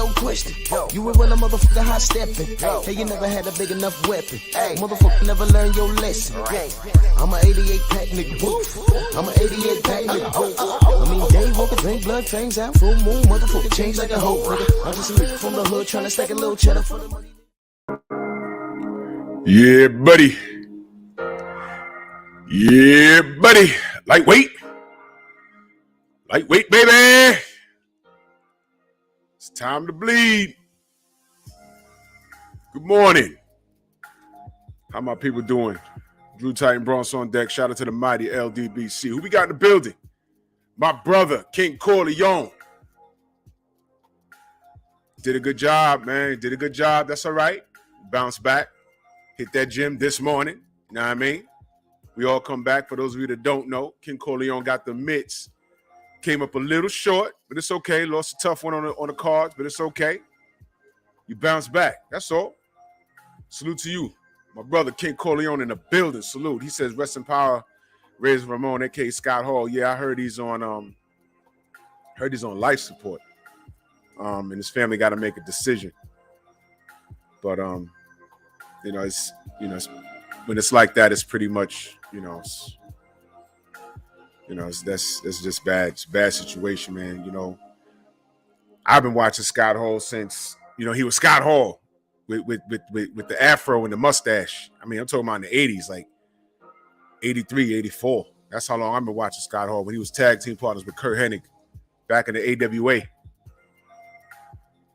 no question. You were when a motherfucker hot stepping. Hey, you never had a big enough weapon. Motherfucker never learned your lesson. I'm a 88 pack nigga. I'm a 88 pack nigga. I mean, day walking, drink blood, fangs out, full moon, motherfucker change like a hoe, nigga. I'm just a nigga from the hood trying to stack a little cheddar for the money. Yeah, buddy. Yeah, buddy. Lightweight. Lightweight, baby. It's time to bleed. Good morning. How my people doing? Drew Titan Bronx on deck. Shout out to the mighty LDBC. Who we got in the building? My brother, King Corleone. Did a good job, man. Did a good job. That's all right. Bounce back. Hit that gym this morning. You know what I mean? We all come back. For those of you that don't know, King Corleone got the mitts. Came up a little short, but it's okay. Lost a tough one on the cards, but it's okay. You bounce back. That's all. Salute to you. My brother, King Corleone in the building. Salute. He says, rest in power, Reyes Ramon, a.k.a. Scott Hall. Yeah, I heard he's on life support. And his family got to make a decision. But it's when it's like that, it's pretty much, that's just bad. It's a bad situation, man. I've been watching Scott Hall since, he was Scott Hall with the afro and the mustache. I mean, I'm talking about in the 80s, like 83, 84. That's how long I've been watching Scott Hall, when he was tag team partners with Kurt Hennig back in the AWA.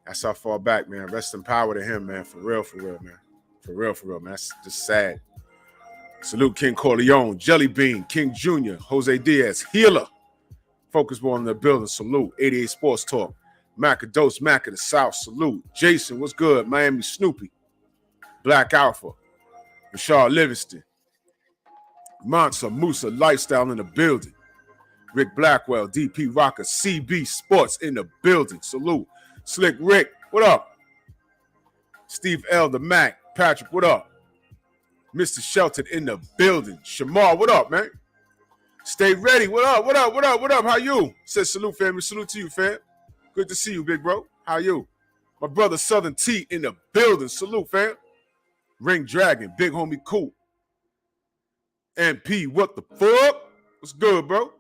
That's how far back, man. Rest in power to him, man. For real, man. For real, man. That's just sad. Salute King Corleone, Jelly Bean, King Jr., Jose Diaz, Healer. Focus Ball in the building. Salute. 88 Sports Talk. Macados, Mac of the South. Salute. Jason, what's good? Miami Snoopy. Black Alpha. Rashard Livingston. Monster Musa Lifestyle in the building. Rick Blackwell, DP Rocker, CB Sports in the building. Salute. Slick Rick, what up? Steve L. the Mac. Patrick, what up? Mr. Shelton in the building. Shamar, what up, man? Stay ready. What up? How you? Says salute, family. Salute to you, fam. Good to see you, big bro. How you? My brother Southern T in the building. Salute, fam. Ring Dragon, big homie Cool. MP, what the fuck? What's good, bro?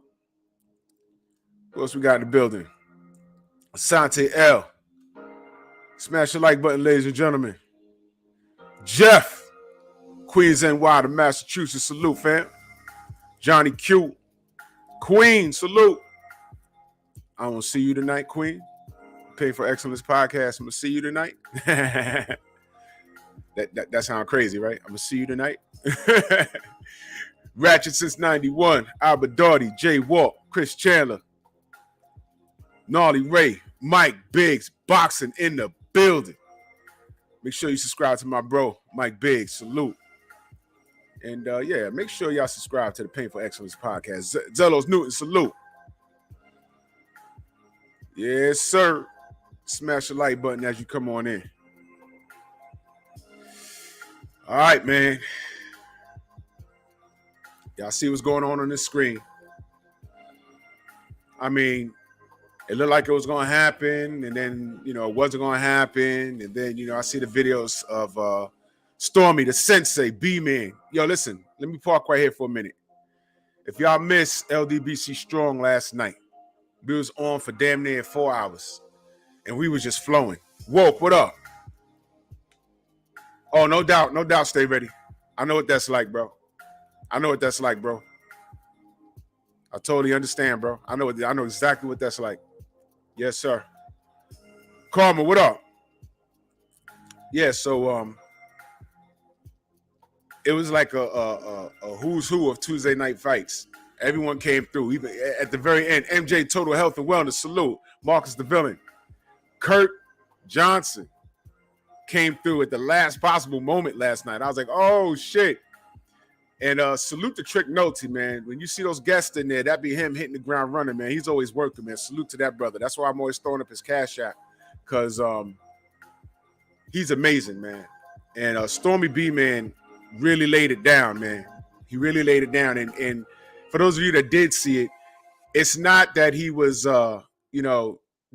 Who else we got in the building? Asante L. Smash the like button, ladies and gentlemen. Jeff. Queens NY to Massachusetts. Salute, fam. Johnny Q. Queen, salute. I don't see you tonight, Queen. Pay for Excellence Podcast. I'm going to see you tonight. that sounds crazy, right? I'm going to see you tonight. Ratchet since 91. Albert Doughty, Jay Walk, Chris Chandler. Gnarly Ray, Mike Biggs, boxing in the building. Make sure you subscribe to my bro, Mike Biggs. Salute. And make sure y'all subscribe to the Painful Excellence Podcast. Zellos Newton, salute. Yes, sir. Smash the like button as you come on in. All right, man. Y'all see what's going on this screen. I mean, it looked like it was going to happen, and then, it wasn't going to happen. And then, I see the videos of Stormy, the Sensei, B-Man. Yo, listen, let me park right here for a minute. If y'all missed LDBC Strong last night, we was on for damn near 4 hours, and we was just flowing. Woke, what up? Oh, no doubt, stay ready. I know what that's like, bro. I totally understand, bro. I know exactly what that's like. Yes, sir. Karma, what up? Yeah, so it was like a who's who of Tuesday night fights. Everyone came through. Even at the very end, MJ Total Health and Wellness, salute. Marcus the Villain. Kurt Johnson came through at the last possible moment last night. I was like, oh, shit. And salute to Trick Nolte, man. When you see those guests in there, that be him hitting the ground running, man. He's always working, man. Salute to that brother. That's why I'm always throwing up his cash app, because he's amazing, man. And Stormy B, man, really laid it down, man. He really laid it down. And for those of you that did see it, it's not that he was,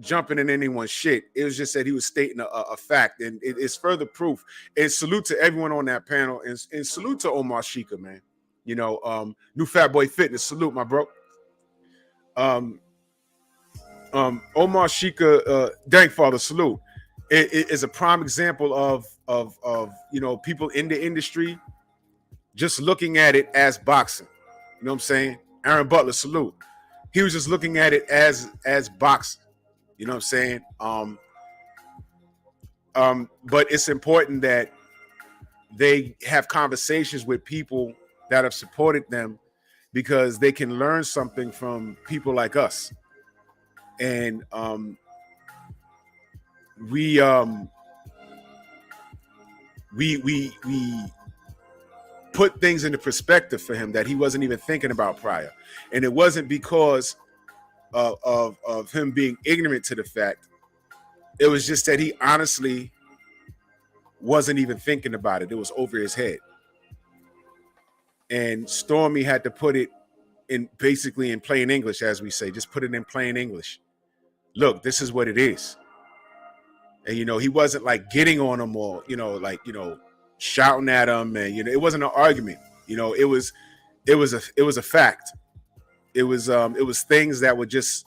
jumping in anyone's shit. It was just that he was stating a fact, and it's further proof. And salute to everyone on that panel, and salute to Omar Sheikah, man. You know, New Fat Boy Fitness, salute, my bro. Omar Sheikah, Dankfather, salute. It is a prime example of you know, people in the industry just looking at it as boxing. You know what I'm saying? Aaron Butler, salute. He was just looking at it as boxing. You know what I'm saying? But it's important that they have conversations with people that have supported them, because they can learn something from people like us. And we put things into perspective for him that he wasn't even thinking about prior. And it wasn't because of him being ignorant to the fact. It was just that he honestly wasn't even thinking about it. It was over his head. And Stormy had to put it in basically in plain English, as we say. Just put it in plain English. Look, this is what it is. And, you know, he wasn't like getting on him or, you know, like, you know, shouting at him. And, you know, it wasn't an argument. You know, it was a fact. It was things that were just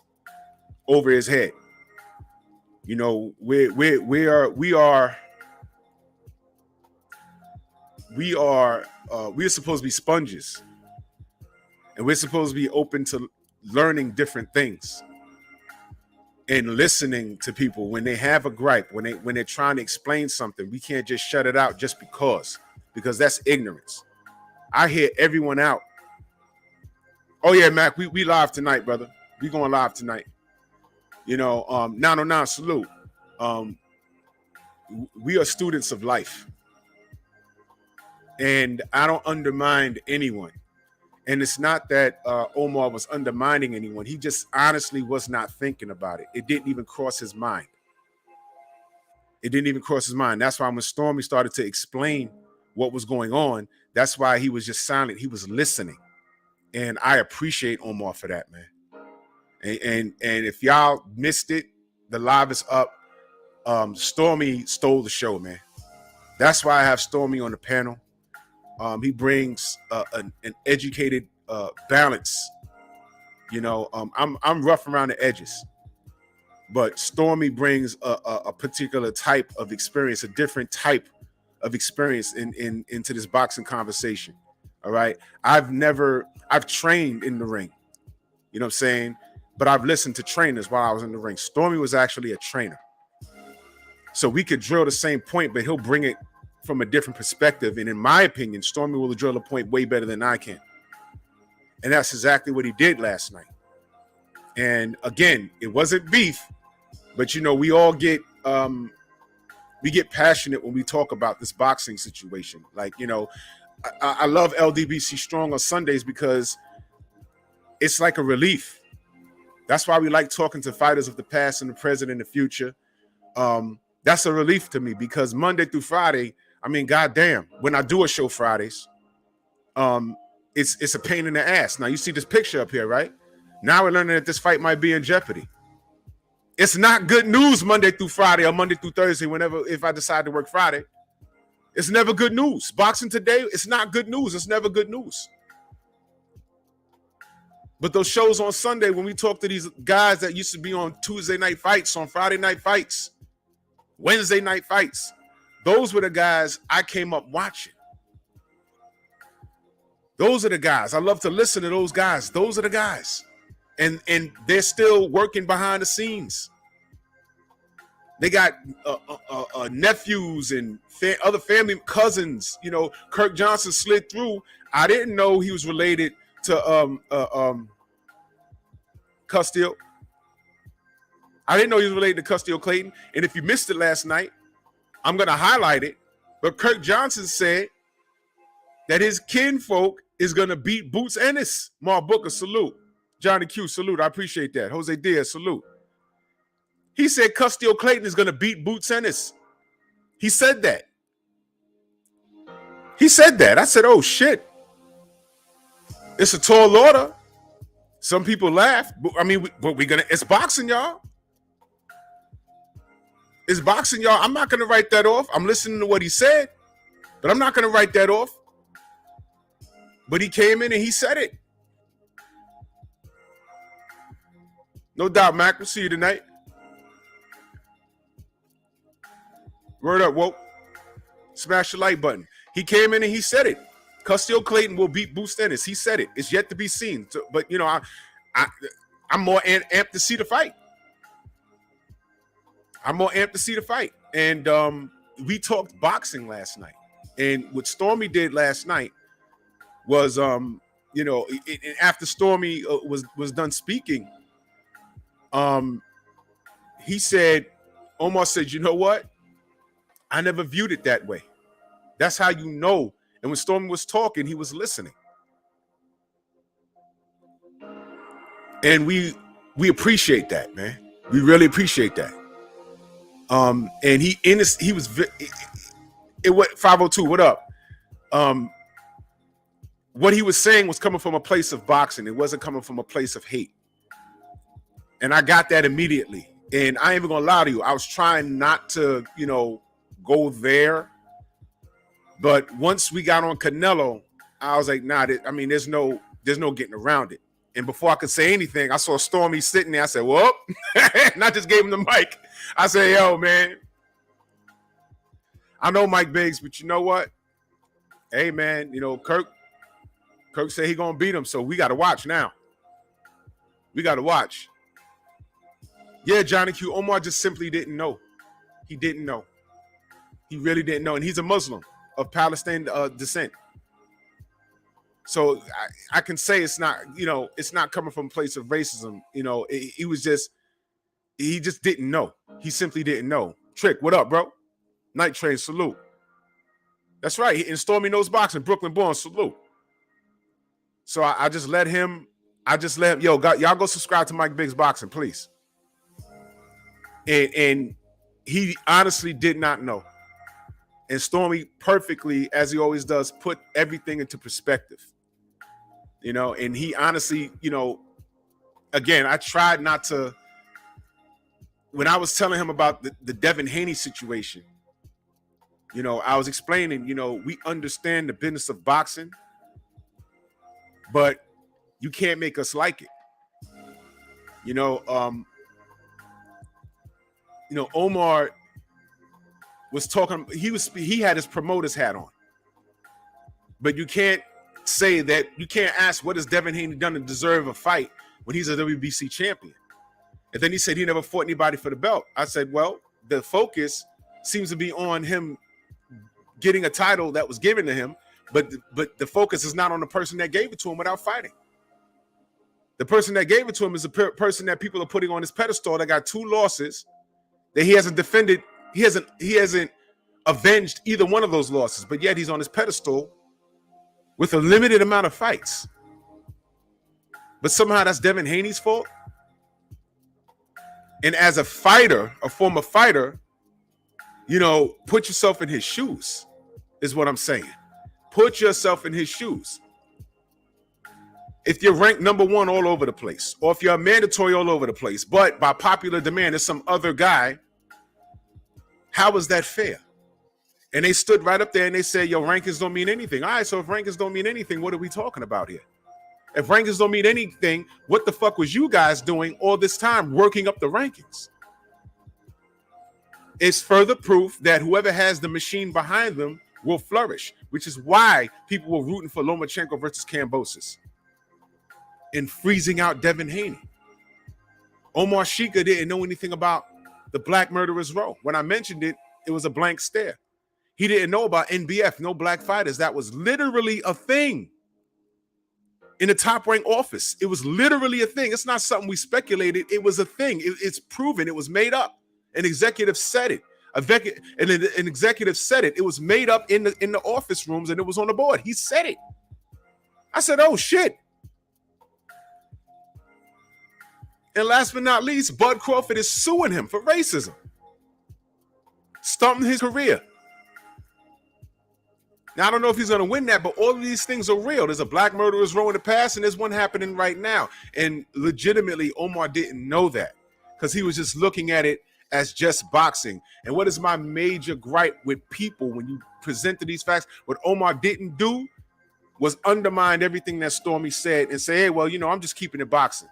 over his head. You know, we are supposed to be sponges, and we're supposed to be open to learning different things and listening to people when they have a gripe, when they're trying to explain something. We can't just shut it out just because that's ignorance. I hear everyone out. Oh yeah, Mac, we live tonight, brother. We going live tonight. You know, 909 salute. We are students of life. And I don't undermine anyone. And it's not that Omar was undermining anyone. He just honestly was not thinking about it. It didn't even cross his mind. It didn't even cross his mind. That's why when Stormy started to explain what was going on, that's why he was just silent. He was listening. And I appreciate Omar for that, man. And if y'all missed it, the live is up. Stormy stole the show, man. That's why I have Stormy on the panel. He brings an educated balance. You know, I'm rough around the edges, but Stormy brings a particular type of experience, a different type of experience into this boxing conversation. All right, I've trained in the ring. You know what I'm saying? But I've listened to trainers while I was in the ring. Stormy was actually a trainer, so we could drill the same point, but he'll bring it from a different perspective. And in my opinion, Stormy will drill a point way better than I can. And that's exactly what he did last night. And again, it wasn't beef, but you know, we all get passionate when we talk about this boxing situation. Like, you know, I love LDBC Strong on Sundays because it's like a relief. That's why we like talking to fighters of the past and the present and the future. That's a relief to me, because Monday through Friday, I mean, goddamn, when I do a show Fridays, it's a pain in the ass. Now you see this picture up here, right? Now we're learning that this fight might be in jeopardy. It's not good news Monday through Friday or Monday through Thursday, if I decide to work Friday. It's never good news. Boxing today, it's not good news. It's never good news. But those shows on Sunday, when we talk to these guys that used to be on Tuesday night fights, on Friday night fights, Wednesday night fights, those were the guys I came up watching. Those are the guys. I love to listen to those guys. Those are the guys. And they're still working behind the scenes. They got nephews and other family cousins. You know, Kirk Johnson slid through. I didn't know he was related to Custio. I didn't know he was related to Custio Clayton. And if you missed it last night, I'm going to highlight it. But Kirk Johnson said that his kinfolk is going to beat Boots Ennis. Mark Booker, salute. Johnny Q, salute. I appreciate that. Jose Diaz, salute. He said Custio Clayton is going to beat Boots Ennis. He said that. He said that. I said, oh, shit. It's a tall order. Some people laugh. But, I mean, it's boxing, y'all. It's boxing, y'all. I'm not going to write that off. I'm listening to what he said, but I'm not going to write that off. But he came in and he said it. No doubt, Mac. We'll see you tonight. Word up, woke. Smash the like button. He came in and he said it. Custio Clayton will beat Boost Ennis. He said it. It's yet to be seen. So, but, you know, I'm more amped to see the fight. I'm more amped to see the fight. And we talked boxing last night. And what Stormy did last night was, you know, after Stormy was done speaking, he said, Omar said, you know what? I never viewed it that way. That's how you know. And when Stormy was talking, he was listening. And we appreciate that, man. We really appreciate that. And he was 502. What up? What he was saying was coming from a place of boxing. It wasn't coming from a place of hate. And I got that immediately. And I ain't even gonna lie to you. I was trying not to, you know, go there. But once we got on Canelo, I was like, nah, I mean, there's no getting around it. And before I could say anything, I saw Stormy sitting there. I said, whoop. And I just gave him the mic. I said, yo, man, I know Mike Biggs, but you know what? Hey, man, you know, Kirk said he gonna beat him, so we got to watch now. We got to watch. Yeah, Johnny Q. Omar just simply didn't know. He didn't know. He really didn't know. And he's a Muslim of Palestinian descent. So I can say it's not, you know, it's not coming from a place of racism. You know, he just didn't know. He simply didn't know. Trick, what up, bro? Night Train, salute. That's right. And Stormy knows boxing, Brooklyn born, salute. So I just let him, yo, y'all go subscribe to Mike Biggs Boxing, please. And he honestly did not know. And Stormy perfectly, as he always does, put everything into perspective. You know, and he honestly, you know, again, I tried not to, when I was telling him about the Devin Haney situation, you know, I was explaining, you know, we understand the business of boxing, but you can't make us like it. You know, Omar was talking, he had his promoter's hat on. But you can't say that, you can't ask what has Devin Haney done to deserve a fight when he's a WBC champion. And then he said he never fought anybody for the belt. I said, well, the focus seems to be on him getting a title that was given to him, but the focus is not on the person that gave it to him without fighting. The person that gave it to him is a person that people are putting on his pedestal that got 2 losses that he hasn't defended. He hasn't avenged either one of those losses, but yet he's on his pedestal with a limited amount of fights. But somehow that's Devin Haney's fault. And as a fighter, a former fighter, you know, put yourself in his shoes, is what I'm saying. Put yourself in his shoes. If you're ranked #1 all over the place, or if you're mandatory all over the place, but by popular demand, there's some other guy, how is that fair? And they stood right up there and they said, yo, rankings don't mean anything. All right, so if rankings don't mean anything, what are we talking about here? If rankings don't mean anything, what the fuck was you guys doing all this time working up the rankings? It's further proof that whoever has the machine behind them will flourish, which is why people were rooting for Lomachenko versus Kambosos and freezing out Devin Haney. Omar Shika didn't know anything about the Black Murderers Row. When I mentioned it, it was a blank stare. He didn't know about NBF, no black fighters. That was literally a thing in the Top Rank office. It was literally a thing. It's not something we speculated. It was a thing. It's proven. It was made up. An executive said it. An executive said it. It was made up in the office rooms, and it was on the board. He said it. I said, oh, shit. And last but not least, Bud Crawford is suing him for racism, stumping his career. Now, I don't know if he's going to win that, but all of these things are real. There's a Black Murderers Row in the past, and there's one happening right now. And legitimately, Omar didn't know that because he was just looking at it as just boxing. And what is my major gripe with people when you presented these facts? What Omar didn't do was undermine everything that Stormy said and say, hey, well, I'm just keeping it boxing.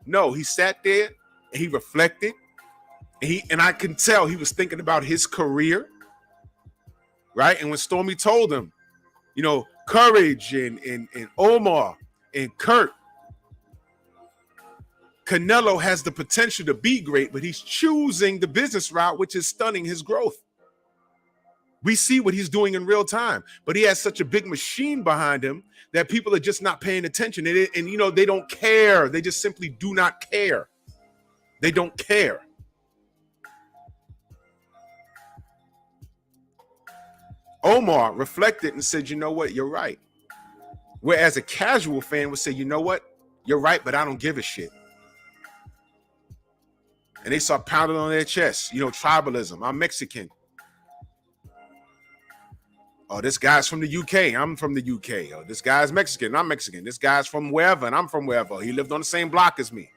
No, he sat there and he reflected. And I can tell he was thinking about his career, right? And when Stormy told him, Courage and Omar and Kurt, Canelo has the potential to be great, but he's choosing the business route, which is stunning his growth. We see what he's doing in real time, but he has such a big machine behind him that people are just not paying attention. And they don't care. They just simply do not care. They don't care. Omar reflected and said, you know what? You're right. Whereas a casual fan would say, you know what? You're right, but I don't give a shit. And they start pounding on their chest, tribalism. I'm Mexican. Oh, this guy's from the UK. I'm from the UK. Oh, this guy's Mexican. I'm Mexican. This guy's from wherever, and I'm from wherever. He lived on the same block as me.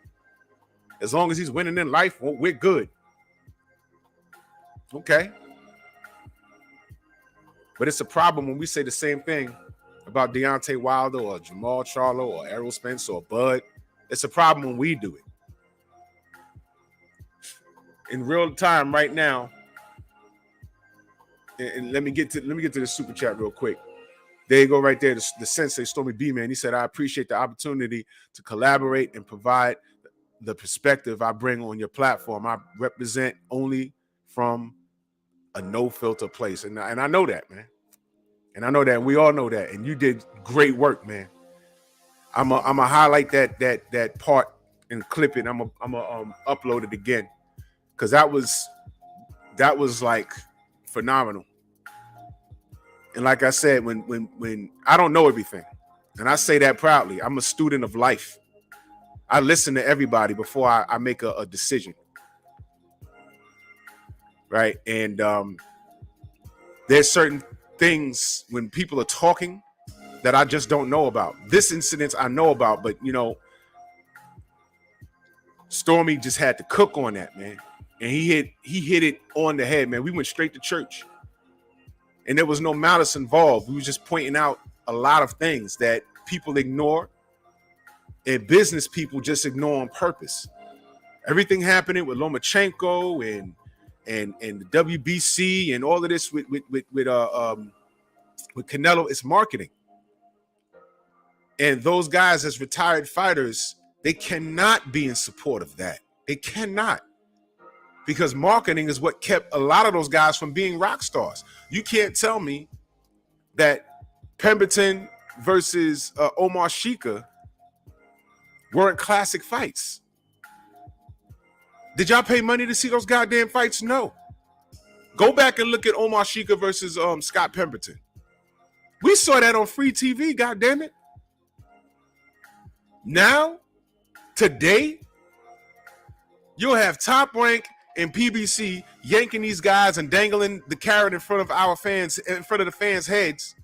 As long as he's winning in life, well, we're good. Okay. But it's a problem when we say the same thing about Deontay Wilder or Jamal Charlo or Errol Spence or Bud. It's a problem when we do it. In real time right now, and let me get to the super chat real quick. There you go right there, the Sensei Stormy B, man. He said, I appreciate the opportunity to collaborate and provide the perspective I bring on your platform. I represent only from a no-filter place. And I know that, man. And I know that. We all know that. And you did great work, man. I'm a highlight that part and clip it. I'm a upload it again. Because that was like phenomenal. And like I said, when I don't know everything, and I say that proudly, I'm a student of life. I listen to everybody before I make a decision. Right. And there's certain things when people are talking that I just don't know about. This incident I know about, but Stormy just had to cook on that, man. And he hit it on the head, man. We went straight to church. And there was no malice involved. We were just pointing out a lot of things that people ignore and business people just ignore on purpose. Everything happening with Lomachenko and the WBC and all of this with Canelo is marketing. And those guys as retired fighters, they cannot be in support of that. They cannot. Because marketing is what kept a lot of those guys from being rock stars. You can't tell me that Pemberton versus Omar Shika weren't classic fights. Did y'all pay money to see those goddamn fights? No. Go back and look at Omar Shika versus Scott Pemberton. We saw that on free TV, goddamn it. Now, today, you'll have Top Rank and PBC yanking these guys and dangling the carrot in front of our fans, in front of the fans' heads,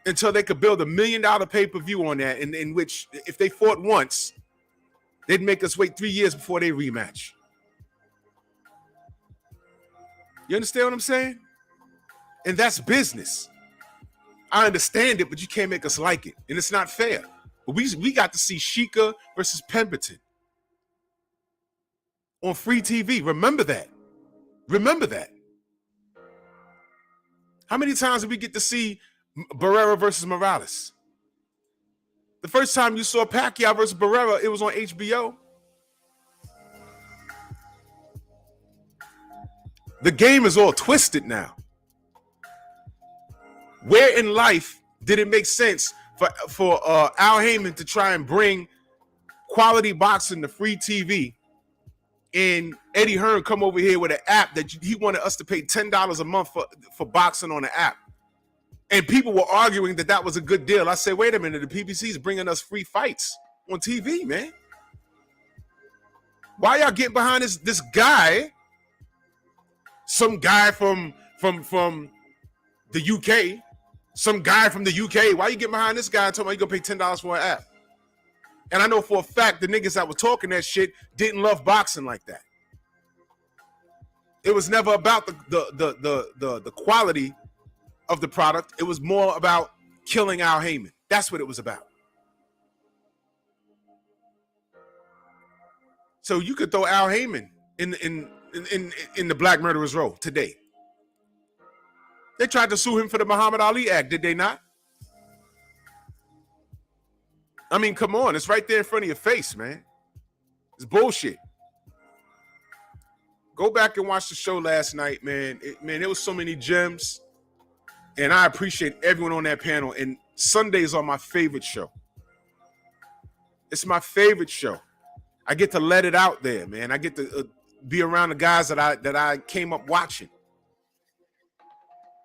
until they could build $1 million pay-per-view on that, in which, if they fought once, they'd make us wait 3 years before they rematch. You understand what I'm saying? And that's business. I understand it, but you can't make us like it. And it's not fair. But we got to see Shika versus Pemberton on free TV. Remember that. Remember that. How many times did we get to see Barrera versus Morales? The first time you saw Pacquiao versus Barrera, it was on HBO. The game is all twisted now. Where in life did it make sense for Al Heyman to try and bring quality boxing to free TV, and Eddie Hearn come over here with an app that he wanted us to pay $10 a month for boxing on the app? And people were arguing that was a good deal. I said, wait a minute, the PBC is bringing us free fights on TV, man. Why y'all getting behind this guy? Some guy from the UK. Some guy from the UK. Why you getting behind this guy and talking about you gonna pay $10 for an app? And I know for a fact the niggas that were talking that shit didn't love boxing like that. It was never about the quality of the product. It was more about killing Al Heyman. That's what it was about. So you could throw Al Heyman in the Black Murderers Row today. They tried to sue him for the Muhammad Ali Act, did they not? I mean, come on. It's right there in front of your face, man. It's bullshit. Go back and watch the show last night, man. There was so many gems. And I appreciate everyone on that panel. And Sundays are my favorite show. It's my favorite show. I get to let it out there, man. I get to be around the guys that I came up watching.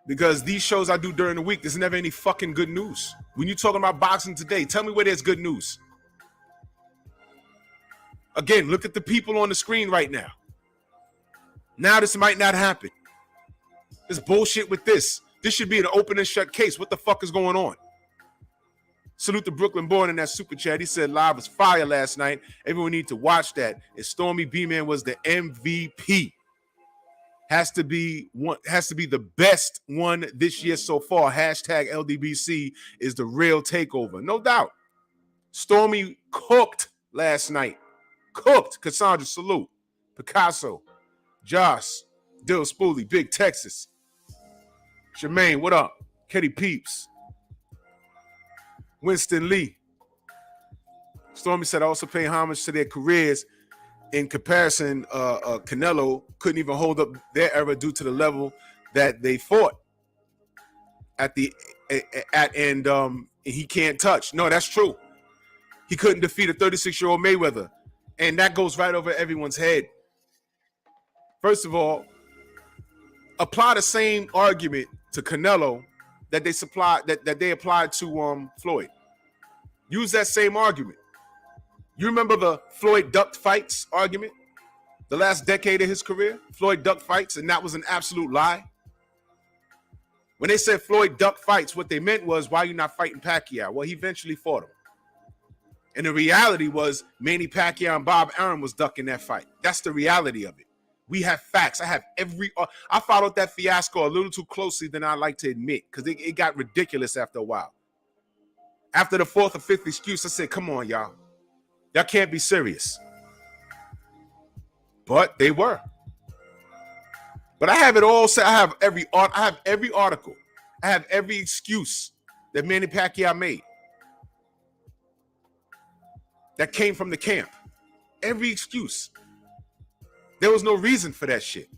Because these shows I do during the week, there's never any fucking good news. When you're talking about boxing today, tell me where there's good news. Again, look at the people on the screen right now. Now this might not happen. There's bullshit with this. This should be an open and shut case. What the fuck is going on? Salute to Brooklyn Born in that super chat. He said live was fire last night. Everyone need to watch that. And Stormy B-Man was the MVP. Has to be the best one this year so far. Hashtag LDBC is the real takeover. No doubt. Stormy cooked last night. Cooked. Cassandra, salute. Picasso. Josh. Dill Spoolie. Big Texas. Jermaine, what up? Ketty Peeps. Winston Lee. Stormy said, I also pay homage to their careers. In comparison, Canelo couldn't even hold up their era due to the level that they fought at and he can't touch. No, that's true. He couldn't defeat a 36-year-old Mayweather, and that goes right over everyone's head. First of all, apply the same argument to Canelo that they applied to Floyd. Use that same argument. You remember the Floyd ducked fights argument? The last decade of his career? Floyd ducked fights, and that was an absolute lie. When they said Floyd ducked fights, what they meant was, why are you not fighting Pacquiao? Well, he eventually fought him. And the reality was Manny Pacquiao and Bob Arum was ducking that fight. That's the reality of it. We have facts. I followed that fiasco a little too closely than I like to admit, because it got ridiculous after a while. After the fourth or fifth excuse, I said, come on, y'all. Y'all can't be serious. But they were. But I have it all set. I have every article. I have every excuse that Manny Pacquiao made that came from the camp. Every excuse. There was no reason for that shit.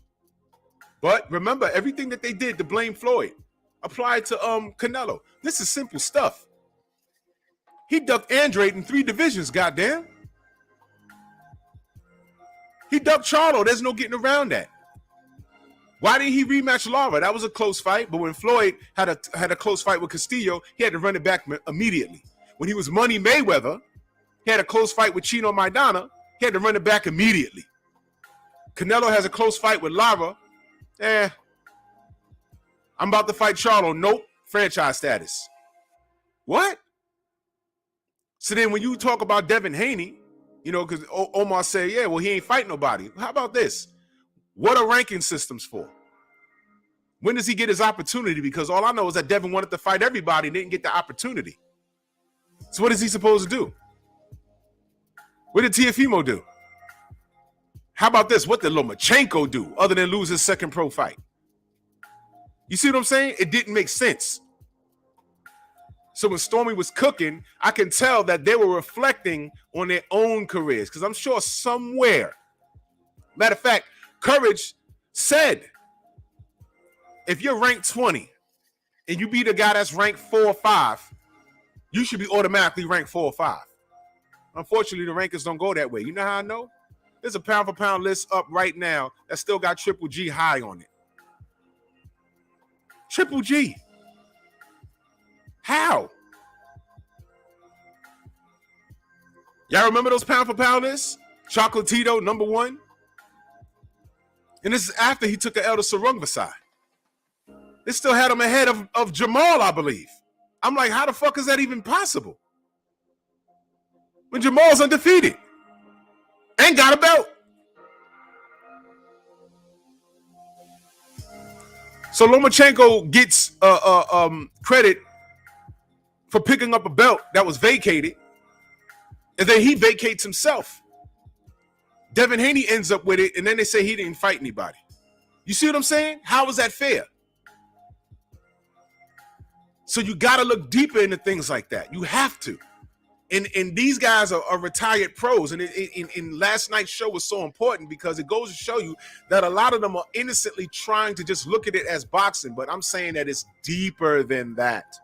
But remember, everything that they did to blame Floyd applied to Canelo. This is simple stuff. He ducked Andrade in 3 divisions, goddamn. He ducked Charlo. There's no getting around that. Why didn't he rematch Lara? That was a close fight, but when Floyd had a close fight with Castillo, he had to run it back immediately. When he was Money Mayweather, he had a close fight with Chino Maidana, he had to run it back immediately. Canelo has a close fight with Lara. I'm about to fight Charlo. Nope. Franchise status. What? So then when you talk about Devin Haney, because Omar said, yeah, well, he ain't fighting nobody. How about this? What are ranking systems for? When does he get his opportunity? Because all I know is that Devin wanted to fight everybody and didn't get the opportunity. So what is he supposed to do? What did Teofimo do? How about this? What did Lomachenko do other than lose his second pro fight? You see what I'm saying? It didn't make sense. So when Stormy was cooking, I can tell that they were reflecting on their own careers, because I'm sure somewhere, matter of fact, Courage said, if you're ranked 20 and you beat a guy that's ranked 4 or 5, you should be automatically ranked 4 or 5. Unfortunately, the rankings don't go that way. You know how I know? There's a pound for pound list up right now that still got Triple G high on it. Triple G. How? Y'all remember those pound for pound lists? Chocolatito, number 1. And this is after he took an L to Sarung Vasai. They still had him ahead of Jamal, I believe. I'm like, how the fuck is that even possible? when Jamal's undefeated and got a belt. So Lomachenko gets credit for picking up a belt that was vacated, and then he vacates himself. Devin Haney ends up with it, and then they say he didn't fight anybody. You see what I'm saying? How is that fair? So you got to look deeper into things like that. You have to. And these guys are retired pros. And in last night's show was so important because it goes to show you that a lot of them are innocently trying to just look at it as boxing. But I'm saying that it's deeper than that.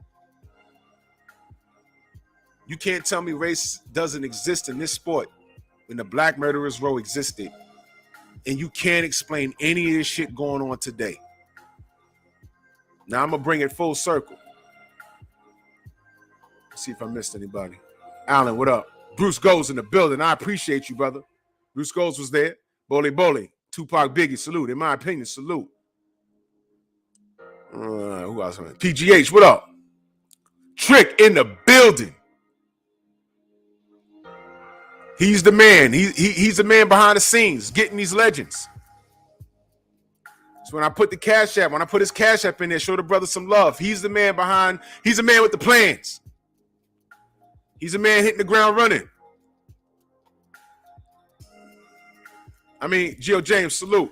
You can't tell me race doesn't exist in this sport when the Black Murderers Row existed. And you can't explain any of this shit going on today. Now I'm going to bring it full circle. Let's see if I missed anybody. Alan, what up? Bruce Goes in the building. I appreciate you, brother. Bruce Goes was there. Bole, Tupac, Biggie, salute. In my opinion, salute. Who else? PGH, what up? Trick in the building. He's the man. He's the man behind the scenes, getting these legends. So when I put the Cash App, when I put his Cash App in there, show the brother some love. He's the man behind, he's the man with the plans. He's a man hitting the ground running. I mean, Gio James, salute.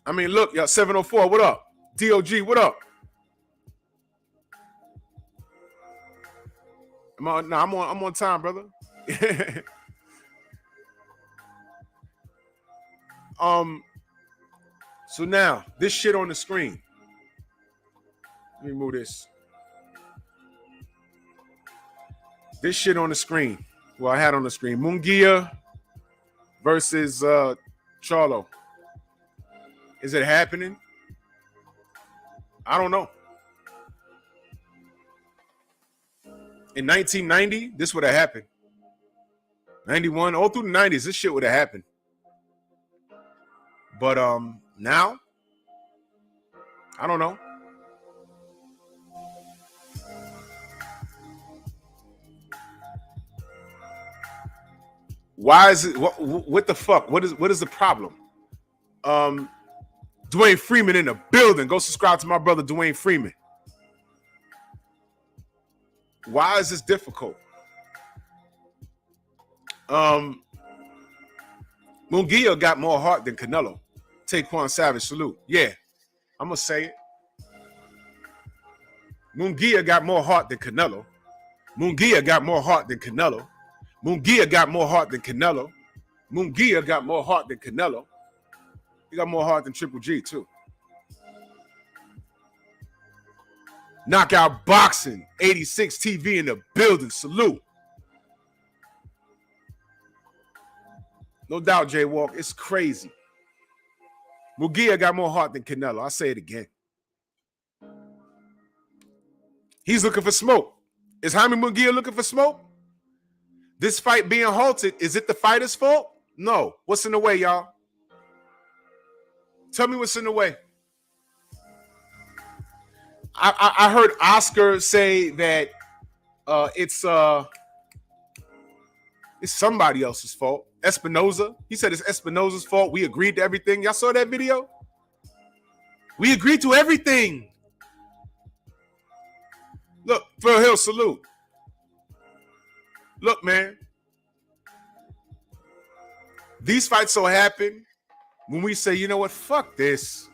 I mean, look, y'all, 704, what up? DOG, what up? I'm on time, brother. So now, this shit on the screen. Let me move this. This shit on the screen. Well, I had on the screen. Mungia versus Charlo. Is it happening? I don't know. In 1990, this would have happened. 91, all through the 90s, this shit would have happened. But now, I don't know. Why is it? What the fuck? What is the problem? Dwayne Freeman in the building. Go subscribe to my brother Dwayne Freeman. Why is this difficult? Mungia got more heart than Canelo. Taquan Savage, salute. Yeah, I'm gonna say it. Mungia got more heart than Canelo. Mungia got more heart than Canelo. Mungia got more heart than Canelo. Mungia got more heart than Canelo. He got more heart than Triple G, too. Knockout Boxing, 86 TV in the building. Salute. No doubt, Jay Walk. It's crazy. Mungia got more heart than Canelo. I'll say it again. He's looking for smoke. Is Jaime Mungia looking for smoke? This fight being halted, is it the fighter's fault? No. What's in the way, y'all? Tell me what's in the way. I heard Oscar say that it's somebody else's fault. Espinoza. He said it's Espinoza's fault. We agreed to everything. Y'all saw that video? We agreed to everything. Look, Phil Hill, salute. Look, man. These fights so happen when we say, you know what, fuck this.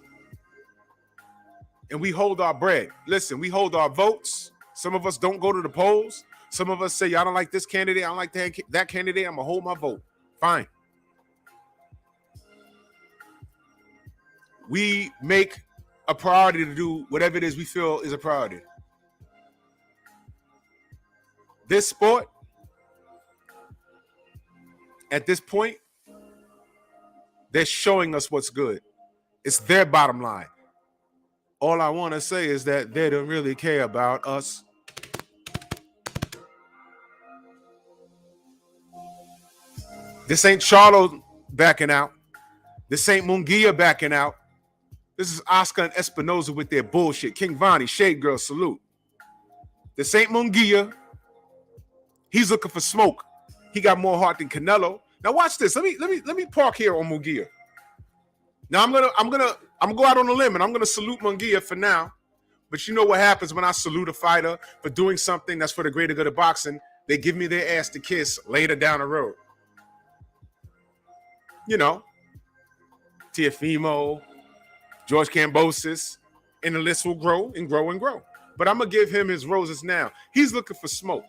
And we hold our bread. Listen, we hold our votes. Some of us don't go to the polls. Some of us say, I don't like this candidate. I don't like that candidate. I'm going to hold my vote. Fine. We make a priority to do whatever it is we feel is a priority. This sport, at this point, they're showing us what's good. It's their bottom line. All I want to say is that they don't really care about us. This ain't Charlo backing out. This ain't Mungia backing out. This is Oscar and Espinoza with their bullshit. King Vonnie, Shade Girl, salute. This ain't Mungia. He's looking for smoke. He got more heart than Canelo. Now watch this. Let me park here on Mungia. Now I'm gonna go out on a limb and I'm gonna salute Mungia for now. But you know what happens when I salute a fighter for doing something that's for the greater good of boxing? They give me their ass to kiss later down the road. You know, Tiafimo, George Kambosos, and the list will grow and grow and grow. But I'm going to give him his roses now. He's looking for smoke.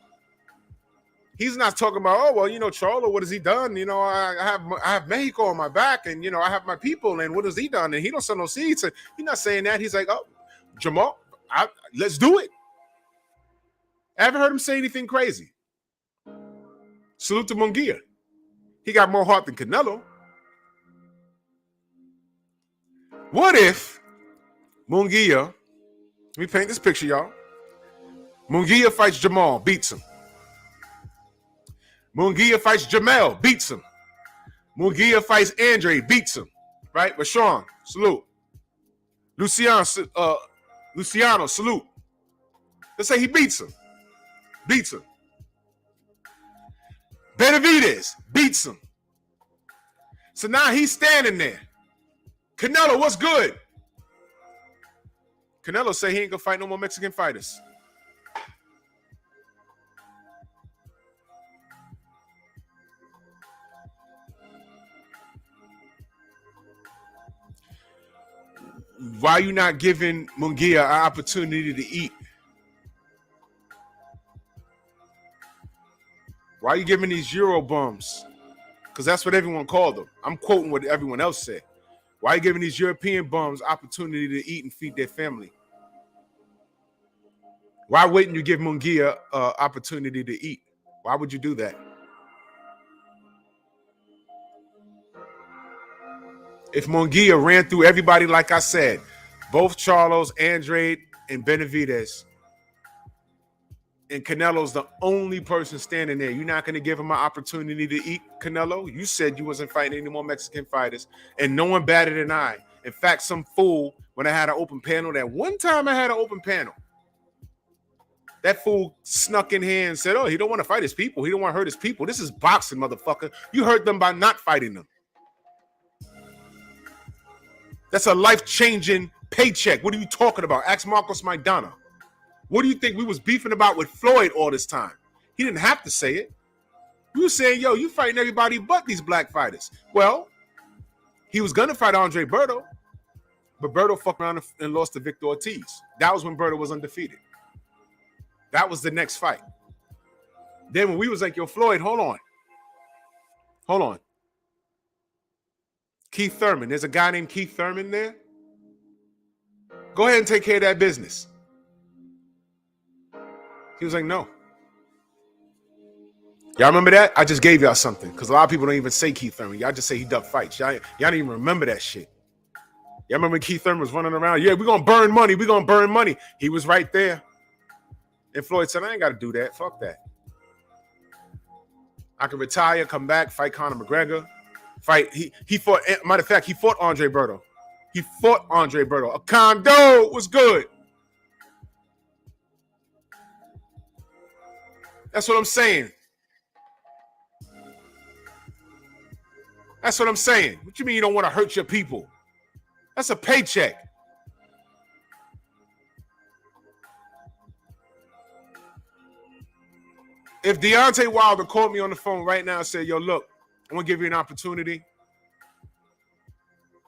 He's not talking about, oh, well, you know, Cholo, what has he done? You know, I have Mexico on my back and, you know, I have my people and what has he done? And he don't sell no seeds. And he's not saying that. He's like, oh, Jamal, let's do it. I haven't heard him say anything crazy. Salute to Mungia. He got more heart than Canelo. What if Mungia, let me paint this picture, y'all. Mungia fights Jamal, beats him. Mungia fights Jamel, beats him. Mungia fights Andre, beats him. Right? Rashawn, salute. Luciano, salute. Let's say he beats him. Beats him. Benavidez beats him. So now he's standing there. Canelo, what's good? Canelo say he ain't gonna fight no more Mexican fighters. Why are you not giving Mungia an opportunity to eat? Why are you giving these Euro bums? Because that's what everyone called them. I'm quoting what everyone else said. Why are you giving these European bums opportunity to eat and feed their family? Why wouldn't you give Mungia an opportunity to eat? Why would you do that? If Mungia ran through everybody, like I said, both Charlos, Andrade, and Benavidez, and Canelo's the only person standing there, you're not going to give him an opportunity to eat, Canelo? You said you wasn't fighting any more Mexican fighters, and no one batted an eye. In fact, some fool, when I had an open panel, that one time I had an open panel, that fool snuck in here and said, oh, he don't want to fight his people. He don't want to hurt his people. This is boxing, motherfucker. You hurt them by not fighting them. That's a life-changing paycheck. What are you talking about? Ask Marcos Maidana. What do you think we was beefing about with Floyd all this time? He didn't have to say it. We were saying, yo, you fighting everybody but these black fighters. Well, he was going to fight Andre Berto, but Berto fucked around and lost to Victor Ortiz. That was when Berto was undefeated. That was the next fight. Then when we was like, yo, Floyd, hold on. Keith Thurman. There's a guy named Keith Thurman there. Go ahead and take care of that business. He was like, no. Y'all remember that? I just gave y'all something because a lot of people don't even say Keith Thurman. Y'all just say he ducked fights. Y'all don't even remember that shit. Y'all remember Keith Thurman was running around? Yeah, we're going to burn money. We're going to burn money. He was right there. And Floyd said, I ain't got to do that. Fuck that. I can retire, come back, fight Conor McGregor. Fight. He fought, matter of fact, he fought Andre Berto. A condo was good. That's what I'm saying. What you mean you don't want to hurt your people? That's a paycheck. If Deontay Wilder called me on the phone right now and said, yo, look, I want to give you an opportunity. You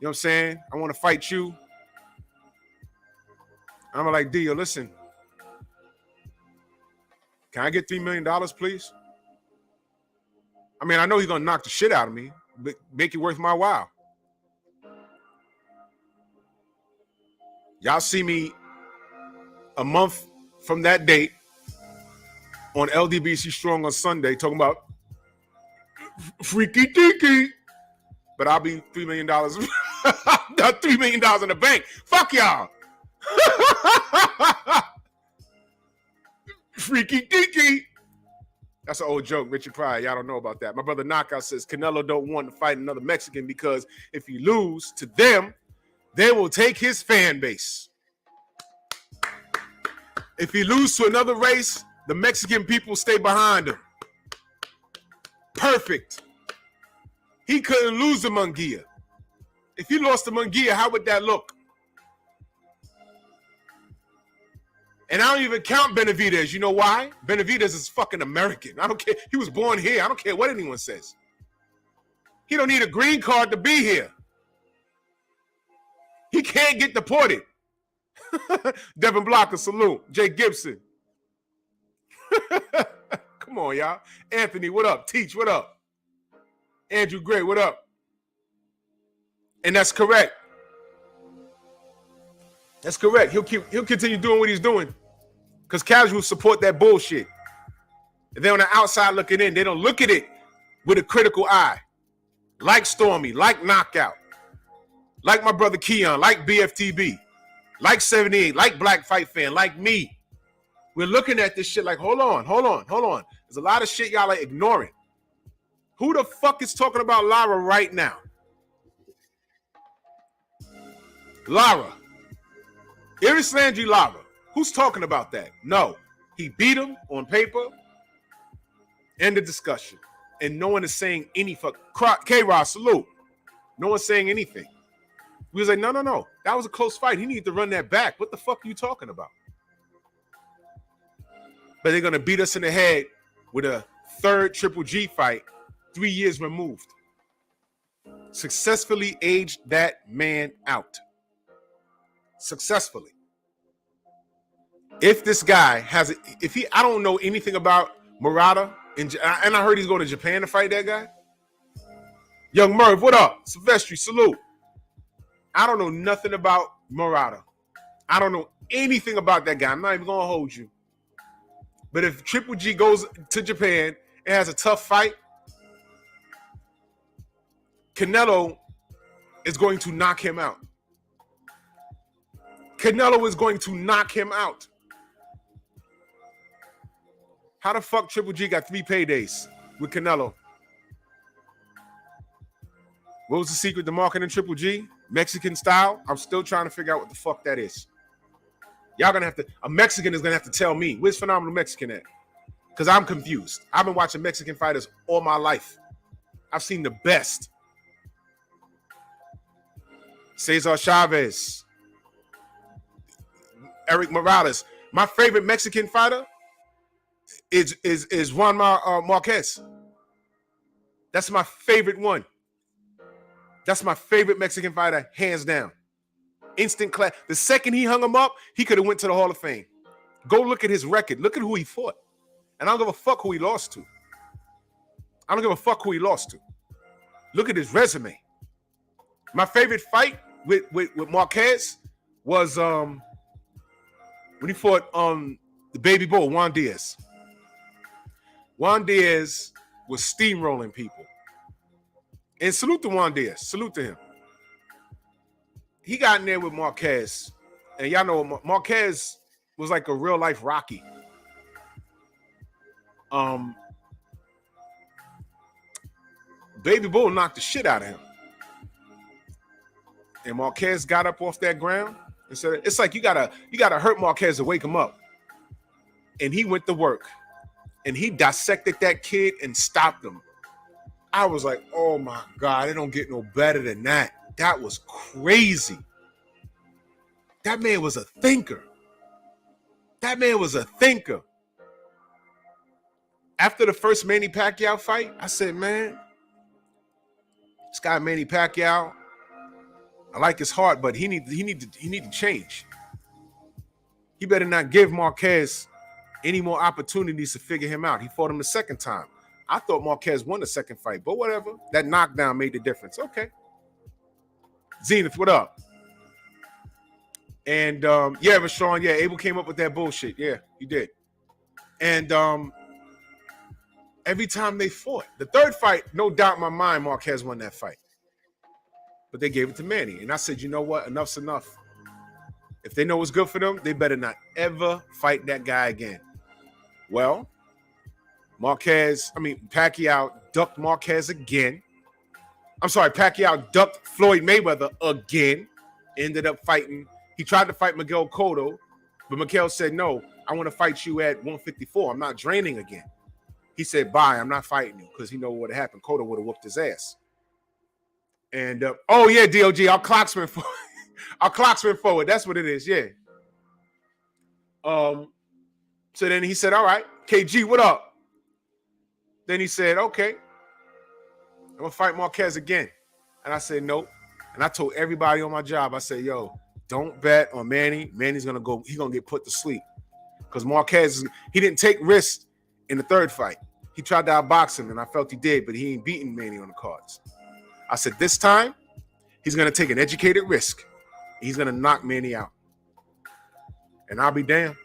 know what I'm saying? I want to fight you. I'm like, Dio, listen. Can I get $3 million, please? I mean, I know he's going to knock the shit out of me, but make it worth my while. Y'all see me a month from that date on LDBC Strong on Sunday talking about freaky deaky, but I'll be $3 million. Got $3 million in the bank. Fuck y'all. Freaky deaky. That's an old joke, Richard Pryor. Y'all don't know about that. My brother Knockout says Canelo don't want to fight another Mexican because if he lose to them, they will take his fan base. If he lose to another race, the Mexican people stay behind him. perfect. He couldn't lose to Mungia. If he lost to Mungia, how would that look? And I don't even count Benavidez. You know why? Benavidez is fucking American. I don't care. He was born here. I don't care what anyone says. He don't need a green card to be here. He can't get deported. Devin Blocker, salute. Jay Gibson. Come on, y'all. Anthony, what up? Teach, what up? Andrew Gray, what up? And that's correct. That's correct. He'll continue doing what he's doing. Because casuals support that bullshit. And they're on the outside looking in. They don't look at it with a critical eye. Like Stormy, like Knockout, like my brother Keon, like BFTB, like 78, like Black Fight Fan, like me. We're looking at this shit like, hold on. There's a lot of shit y'all are ignoring. Who the fuck is talking about Lara right now? Lara. Iris Landry Lara. Who's talking about that? No. He beat him on paper. End of discussion. And no one is saying any fuck. K-Rod, salute. No one's saying anything. We was like, no. That was a close fight. He needed to run that back. What the fuck are you talking about? But they're going to beat us in the head with a third Triple G fight 3 years removed. Successfully aged that man out. Successfully. If this guy has, I don't know anything about Murata, and I heard he's going to Japan to fight that guy. Young Merv, what up? Silvestri, salute. I don't know nothing about Murata. I don't know anything about that guy. I'm not even going to hold you. But if Triple G goes to Japan and has a tough fight, Canelo is going to knock him out. Canelo is going to knock him out. How the fuck Triple G got 3 paydays with Canelo? What was the secret to marketing Triple G? Mexican style? I'm still trying to figure out what the fuck that is. Y'all gonna have to, a Mexican is gonna have to tell me, where's Phenomenal Mexican at? Because I'm confused. I've been watching Mexican fighters all my life. I've seen the best. Cesar Chavez. Eric Morales. My favorite Mexican fighter is Juan Marquez. That's my favorite one. That's my favorite Mexican fighter, hands down. Instant class. The second he hung him up, he could have went to the Hall of Fame. Go look at his record. Look at who he fought. And I don't give a fuck who he lost to. I don't give a fuck who he lost to. Look at his resume. My favorite fight with Marquez was when he fought the baby bull, Juan Diaz. Juan Diaz was steamrolling people. And salute to Juan Diaz. Salute to him. He got in there with Marquez. And y'all know Marquez was like a real life Rocky. Baby Bull knocked the shit out of him. And Marquez got up off that ground and said, it's like you gotta hurt Marquez to wake him up. And he went to work. And he dissected that kid and stopped him. I was like, oh my God, it don't get no better than that. That was crazy. That man was a thinker. That man was a thinker. After the first Manny Pacquiao fight, I said, man, this guy Manny Pacquiao, I like his heart, but he need to change. He better not give Marquez any more opportunities to figure him out. He fought him the second time. I thought Marquez won the second fight, but whatever. That knockdown made the difference. Okay. Zenith, what up? And yeah, Rashawn, yeah, Abel came up with that bullshit. Yeah, he did. And every time they fought, the third fight, no doubt in my mind, Marquez won that fight. But they gave it to Manny. And I said, you know what? Enough's enough. If they know what's good for them, they better not ever fight that guy again. Well, Pacquiao ducked Marquez again. I'm sorry, Pacquiao ducked Floyd Mayweather again. Ended up fighting. He tried to fight Miguel Cotto, but Miguel said, no, I want to fight you at 154. I'm not draining again. he said, bye, I'm not fighting you, because he know what would have happened. Cotto would have whooped his ass. And, oh, yeah, DOG, our clocksman forward. Our clocksman forward. That's what it is, yeah. So then he said, all right, KG, what up? Then he said, okay, I'm going to fight Marquez again. And I said, nope. And I told everybody on my job, I said, yo, don't bet on Manny. Manny's going to go, he's going to get put to sleep. Because Marquez, he didn't take risks in the third fight. He tried to outbox him, and I felt he did, but he ain't beating Manny on the cards. I said, this time, he's going to take an educated risk. He's going to knock Manny out. And I'll be damned.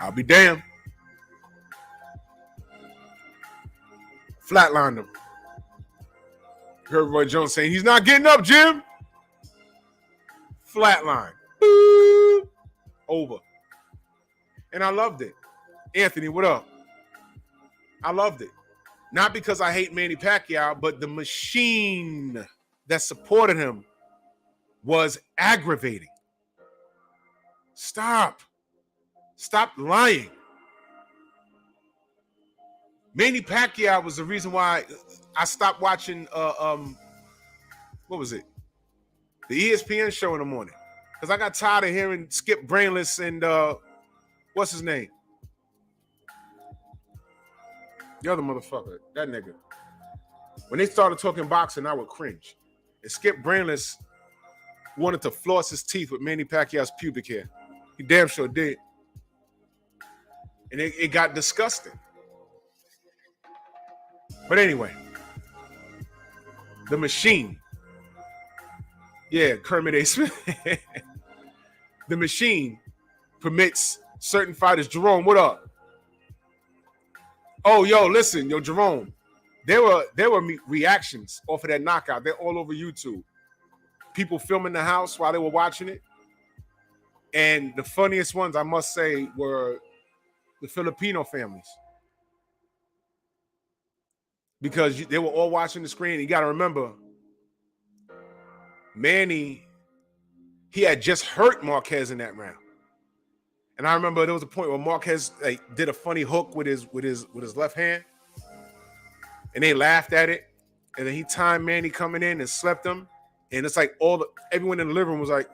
I'll be damned. Flatlined him. Heard Roy Jones saying, he's not getting up, Jim. Flatline. Boop. Over. And I loved it. Anthony, what up? I loved it. Not because I hate Manny Pacquiao, but the machine that supported him was aggravating. Stop. Stop lying. Manny Pacquiao was the reason why I stopped watching, what was it? The ESPN show in the morning. Because I got tired of hearing Skip Brainless and, what's his name? The other motherfucker, that nigga. When they started talking boxing, I would cringe. And Skip Brainless wanted to floss his teeth with Manny Pacquiao's pubic hair. He damn sure did. And it got disgusting. But anyway, the machine. Yeah, Kermit A. Smith. The machine permits certain fighters. Jerome, what up? Oh, yo, listen, yo, Jerome. There were reactions off of that knockout. They're all over YouTube. People filming the house while they were watching it. And the funniest ones, I must say, were the Filipino families. Because they were all watching the screen. You got to remember, Manny, he had just hurt Marquez in that round. And I remember there was a point where Marquez did a funny hook with his left hand. And they laughed at it. And then he timed Manny coming in and slept him. And it's like everyone in the living room was like,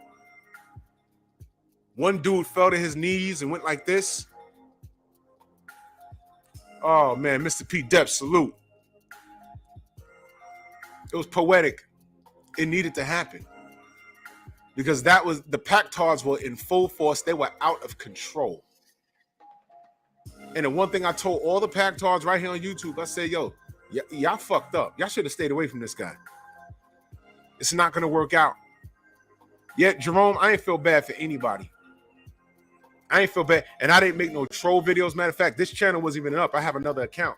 one dude fell to his knees and went like this. Oh, man, Mr. P. Depp, salute. It was poetic. It needed to happen. Because the Pactards were in full force. They were out of control. And the one thing I told all the Pactards right here on YouTube, I said, yo, y'all fucked up. Y'all should have stayed away from this guy. It's not going to work out. Yet, Jerome, I ain't feel bad for anybody. I ain't feel bad. And I didn't make no troll videos. Matter of fact, this channel wasn't even up. I have another account.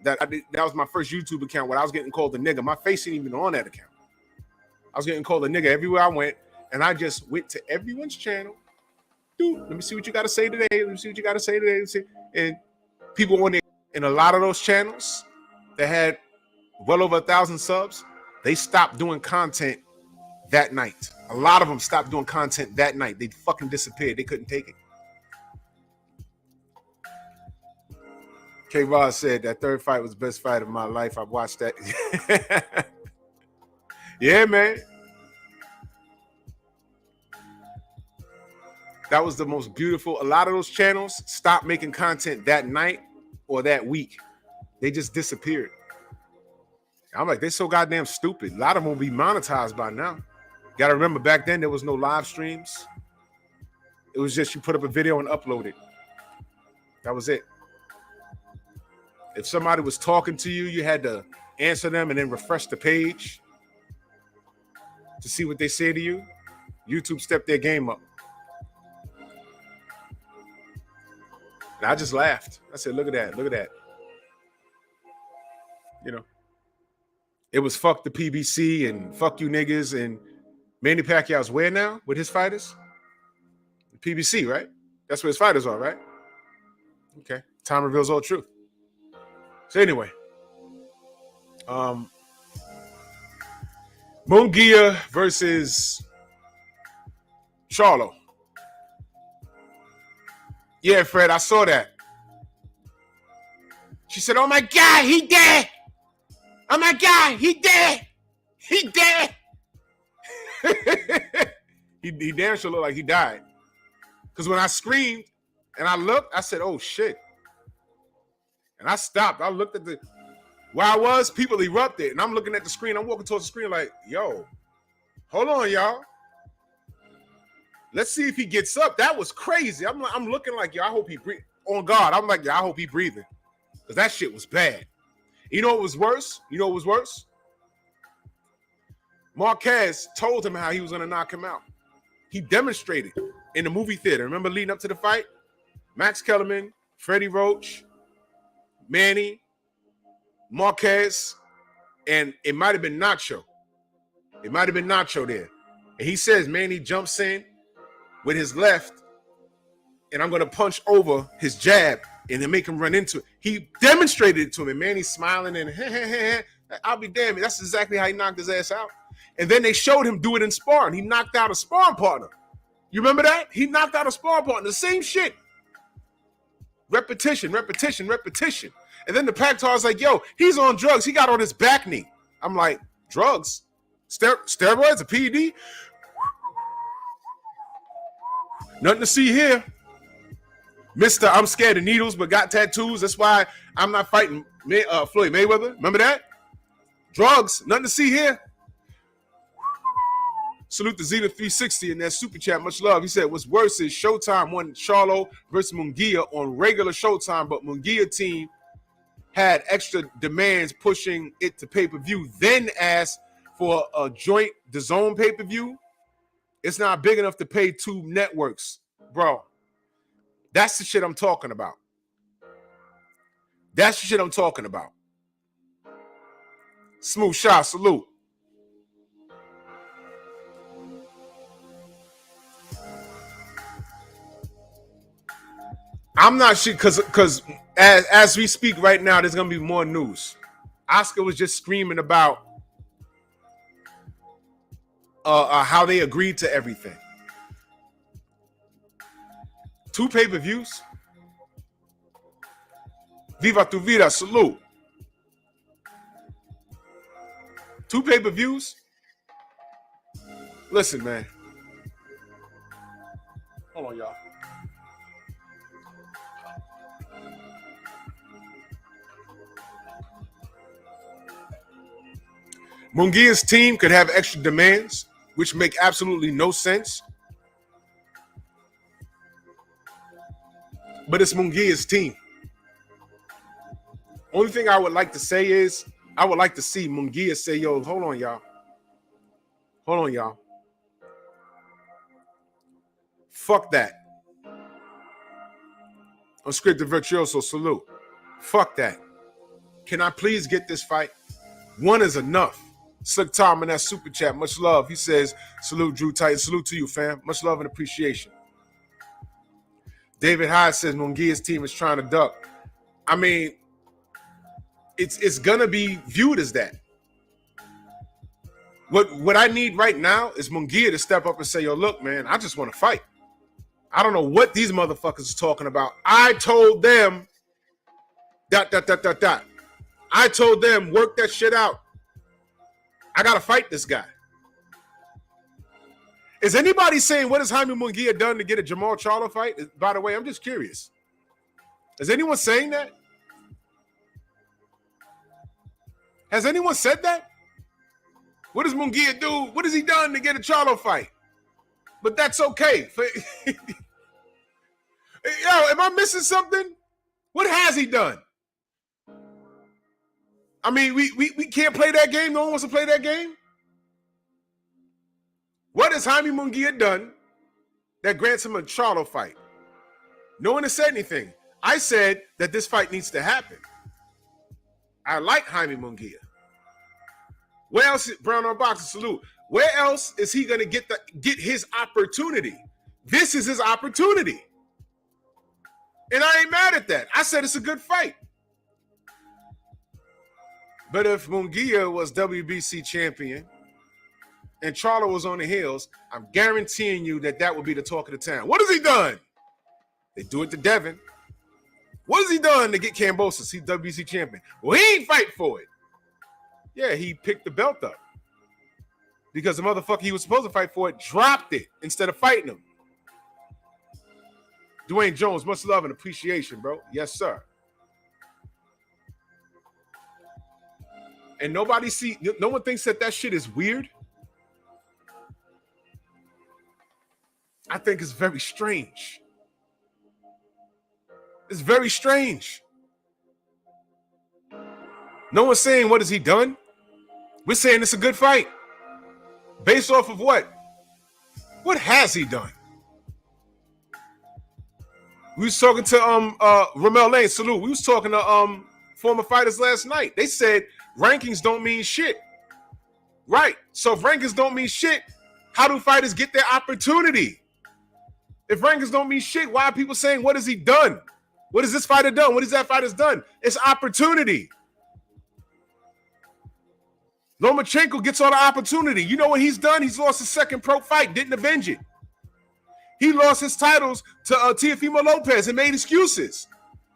That was my first YouTube account where I was getting called a nigga. My face ain't even on that account. I was getting called a nigga everywhere I went. And I just went to everyone's channel. Dude, let me see what you got to say today. Let me see what you got to say today. And people on there, in a lot of those channels that had well over 1,000 subs, they stopped doing content that night. A lot of them stopped doing content that night. They fucking disappeared. They couldn't take it. K. Ross said that third fight was the best fight of my life. I've watched that. Yeah, man. That was the most beautiful. A lot of those channels stopped making content that night or that week. They just disappeared. I'm like, they're so goddamn stupid. A lot of them will be monetized by now. Got to remember, back then, there was no live streams. It was just you put up a video and upload it. That was it. If somebody was talking to you, you had to answer them and then refresh the page to see what they say to you. YouTube stepped their game up. And I just laughed. I said, look at that. Look at that. You know, it was fuck the PBC and fuck you niggas. And Manny Pacquiao's where now with his fighters? The PBC, right? That's where his fighters are, right? Okay. Time reveals all truth. So anyway, Mungia versus Charlo. Yeah, Fred, I saw that. She said, "Oh my God, he dead! Oh my God, he dead! He dead!" he damn sure looked like he died. Because when I screamed and I looked, I said, "Oh shit!" And I stopped. I looked at where I was. People erupted, and I'm looking at the screen. I'm walking towards the screen like, "Yo, hold on, y'all. Let's see if he gets up." That was crazy. I'm looking like, yo, I hope he breathe. On God, I'm like, yo, I hope he breathing. Because that shit was bad. You know what was worse? Marquez told him how he was going to knock him out. He demonstrated in the movie theater. Remember leading up to the fight? Max Kellerman, Freddie Roach, Manny, Marquez, and it might have been Nacho. It might have been Nacho there. And he says Manny jumps in with his left, and I'm going to punch over his jab and then make him run into it. He demonstrated it to him, and Manny's smiling and I'll be damned. That's exactly how he knocked his ass out. And then they showed him do it in sparring. He knocked out a sparring partner. You remember that? He knocked out a sparring partner. The same shit. Repetition. And then the Pac-Tar's like, yo, he's on drugs. He got on his back knee. I'm like, drugs? Steroids? A PED? Nothing to see here. Mr. I'm scared of needles but got tattoos. That's why I'm not fighting Floyd Mayweather. Remember that? Drugs. Nothing to see here. Salute to Zeta 360 in that super chat. Much love. He said, what's worse is Showtime won Charlo versus Mungia on regular Showtime, but Mungia team had extra demands pushing it to pay-per-view, then asked for a joint DAZN pay-per-view. It's not big enough to pay two networks. Bro, that's the shit I'm talking about. Smooth shot, salute. I'm not sure because as we speak right now, there's gonna be more news. Oscar was just screaming about how they agreed to everything. 2 pay-per-views. Viva tu vida, salute. 2 pay-per-views. Listen, man. Hold on, y'all. Mungia's team could have extra demands, which make absolutely no sense. But it's Mungia's team. Only thing I would like to say is I would like to see Mungia say, yo, hold on, y'all. Fuck that. Unscripted Virtuoso, salute. Fuck that. Can I please get this fight? One is enough. Slick Tom in that super chat. Much love. He says, salute, Drew Titan. Salute to you, fam. Much love and appreciation. David Hyde says Mungia's team is trying to duck. I mean, it's gonna be viewed as that. What I need right now is Mungia to step up and say, yo, look, man, I just want to fight. I don't know what these motherfuckers are talking about. I told them ... I told them, work that shit out. I gotta fight this guy. Is anybody saying what has Jaime Mungia done to get a Jamal Charlo fight? By the way, I'm just curious. Is anyone saying that? Has anyone said that? What does Mungia do? What has he done to get a Charlo fight? But that's okay. Yo, am I missing something? What has he done? I mean, we can't play that game. No one wants to play that game. What has Jaime Mungia done that grants him a Charlo fight? No one has said anything. I said that this fight needs to happen. I like Jaime Mungia. Where else? Brown on Boxing, salute. Where else is he going to get his opportunity? This is his opportunity. And I ain't mad at that. I said it's a good fight. But if Mungia was WBC champion and Charlo was on the heels, I'm guaranteeing you that would be the talk of the town. What has he done? They do it to Devin. What has he done to get Kambosos? He's WBC champion. Well, he ain't fight for it. Yeah, he picked the belt up because the motherfucker he was supposed to fight for it dropped it instead of fighting him. Dwayne Jones, much love and appreciation, bro. Yes, sir. And no one thinks that shit is weird. I think it's very strange. It's very strange. No one's saying what has he done. We're saying it's a good fight. Based off of what? What has he done? We was talking to Ramel Lane, salute. We was talking to former fighters last night. They said rankings don't mean shit. Right. So if rankings don't mean shit, how do fighters get their opportunity? If rankings don't mean shit, why are people saying, what has he done? What has this fighter done? What has that fighter done? It's opportunity. Lomachenko gets all the opportunity. You know what he's done? He's lost his second pro fight, didn't avenge it. He lost his titles to Teofimo Lopez and made excuses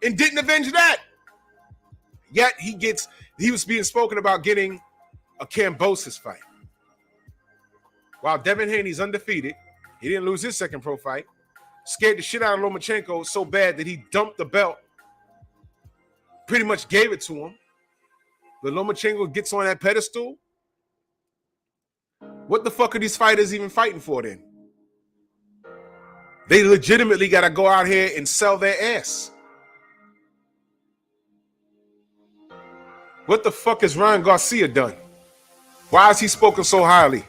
and didn't avenge that. Yet he was being spoken about getting a Kambosos fight. While Devin Haney's undefeated, he didn't lose his second pro fight. Scared the shit out of Lomachenko so bad that he dumped the belt. Pretty much gave it to him. But Lomachenko gets on that pedestal. What the fuck are these fighters even fighting for then? They legitimately got to go out here and sell their ass. What the fuck has Ryan Garcia done? Why is he spoken so highly?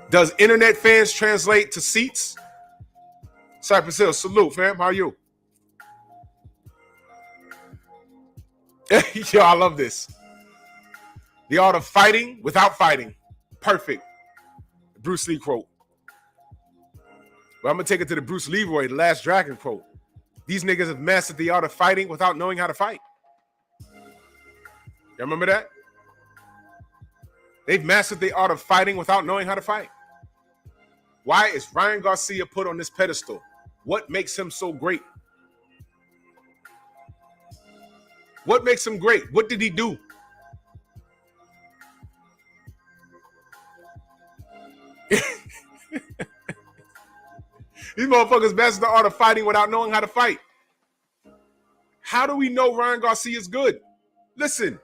Does internet fans translate to seats? Cypress Hill, salute, fam. How are you? Yo, I love this. The art of fighting without fighting. Perfect. Bruce Lee quote. But I'm going to take it to the Bruce Leroy, the Last Dragon quote. These niggas have mastered the art of fighting without knowing how to fight. You remember that? They've mastered the art of fighting without knowing how to fight. Why is Ryan Garcia put on this pedestal? What makes him so great? What makes him great? What did he do? These motherfuckers mastered the art of fighting without knowing how to fight. How do we know Ryan Garcia is good? Listen,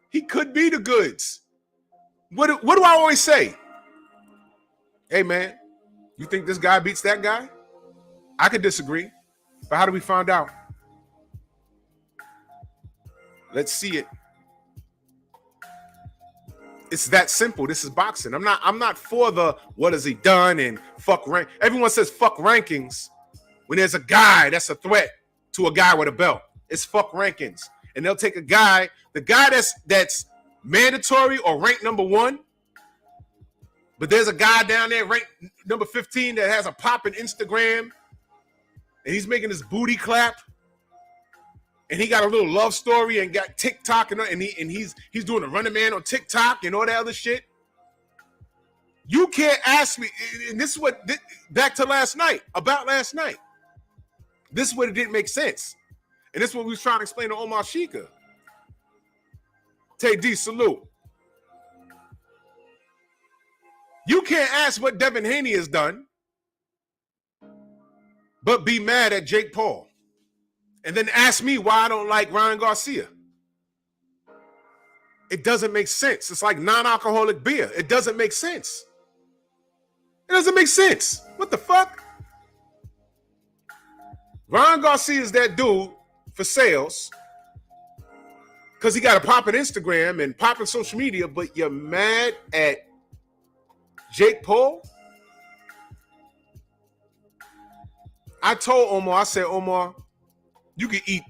he could be the goods. What do I always say? Hey, man, you think this guy beats that guy? I could disagree, but how do we find out? Let's see it. It's that simple. This is boxing. I'm not for the what has he done and fuck rank. Everyone says fuck rankings when there's a guy that's a threat to a guy with a belt. It's fuck rankings. And they'll take a guy, the guy that's mandatory or ranked number 1, but there's a guy down there ranked number 15 that has a popping Instagram and he's making this booty clap. And he got a little love story and got TikTok and he's doing a running man on TikTok and all that other shit. You can't ask me, and this is what, back to last night, about last night. This is what it didn't make sense. And this is what we was trying to explain to Omar Sheikha. Tay D, salute. You can't ask what Devin Haney has done, but be mad at Jake Paul. And then ask me why I don't like Ryan Garcia. It doesn't make sense. It's like non-alcoholic beer. It doesn't make sense. It doesn't make sense. What the fuck? Ryan Garcia is that dude for sales because he got a popping Instagram and popping social media, but you're mad at Jake Paul? I told Omar, I said, Omar, you can eat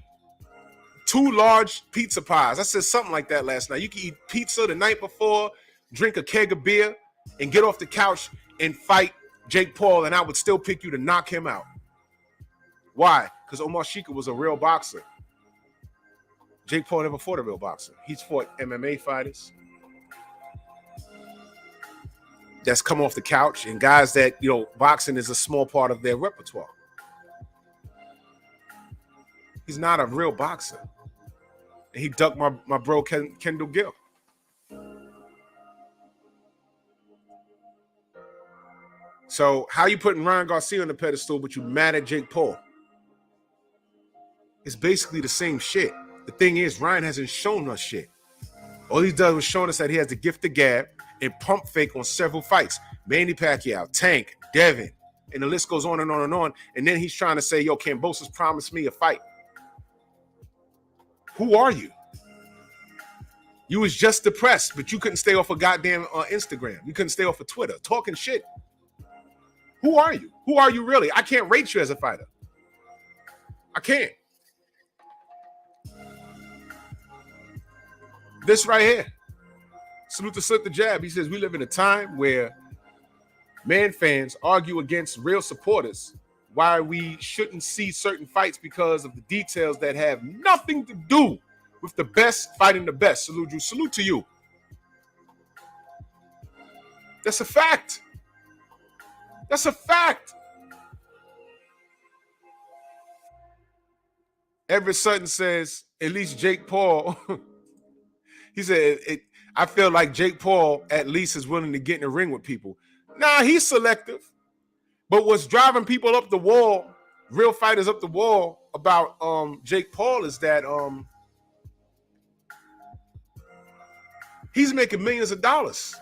2 large pizza pies. I said something like that last night. You can eat pizza the night before, drink a keg of beer, and get off the couch and fight Jake Paul, and I would still pick you to knock him out. Why? Because Omar Sheikha was a real boxer. Jake Paul never fought a real boxer. He's fought MMA fighters. that's come off the couch and guys that, you know, boxing is a small part of their repertoire. He's not a real boxer. And he ducked my bro Kendall Gill. So how you putting Ryan Garcia on the pedestal, but you mad at Jake Paul? It's basically the same shit. The thing is, Ryan hasn't shown us shit. All he does was showing us that he has the gift of gab and pump fake on several fights. Manny Pacquiao, Tank, Devin, and the list goes on and on and on. And then he's trying to say, yo, Kambosos promised me a fight. Who are you? You was just depressed, but you couldn't stay off of goddamn Instagram. You couldn't stay off of Twitter talking shit. Who are you? Who are you really? I can't rate you as a fighter. I can't. This right here. Salute to Slip the Jab. He says, we live in a time where man fans argue against real supporters why we shouldn't see certain fights because of the details that have nothing to do with the best fighting the best. Salute to you. That's a fact. That's a fact. Everett Sutton says, at least Jake Paul, he said, I feel like Jake Paul at least is willing to get in the ring with people. Nah, he's selective. But what's driving people up the wall, real fighters up the wall about Jake Paul is that he's making millions of dollars.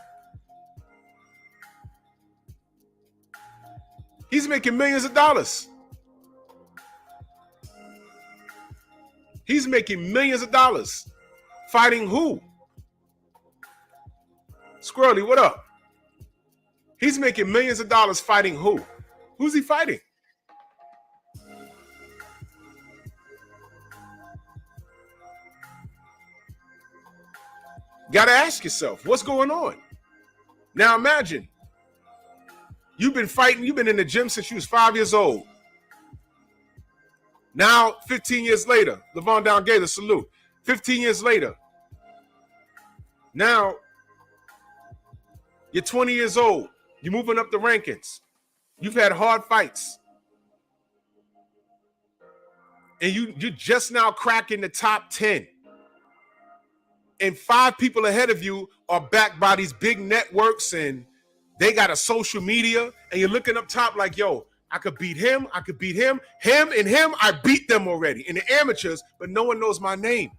He's making millions of dollars. He's making millions of dollars. Fighting who? Squirrely, what up? He's making millions of dollars fighting who? Who's he fighting? Got to ask yourself, what's going on? Now imagine, you've been fighting, you've been in the gym since you was 5 years old. Now, 15 years later, Levon Down Gator, salute. 15 years later, now you're 20 years old. You're moving up the rankings. You've had hard fights. And you're just now cracking the top 10. And 5 people ahead of you are backed by these big networks and they got a social media. And you're looking up top like, yo, I could beat him. I could beat him. Him and him, I beat them already in the amateurs, but no one knows my name.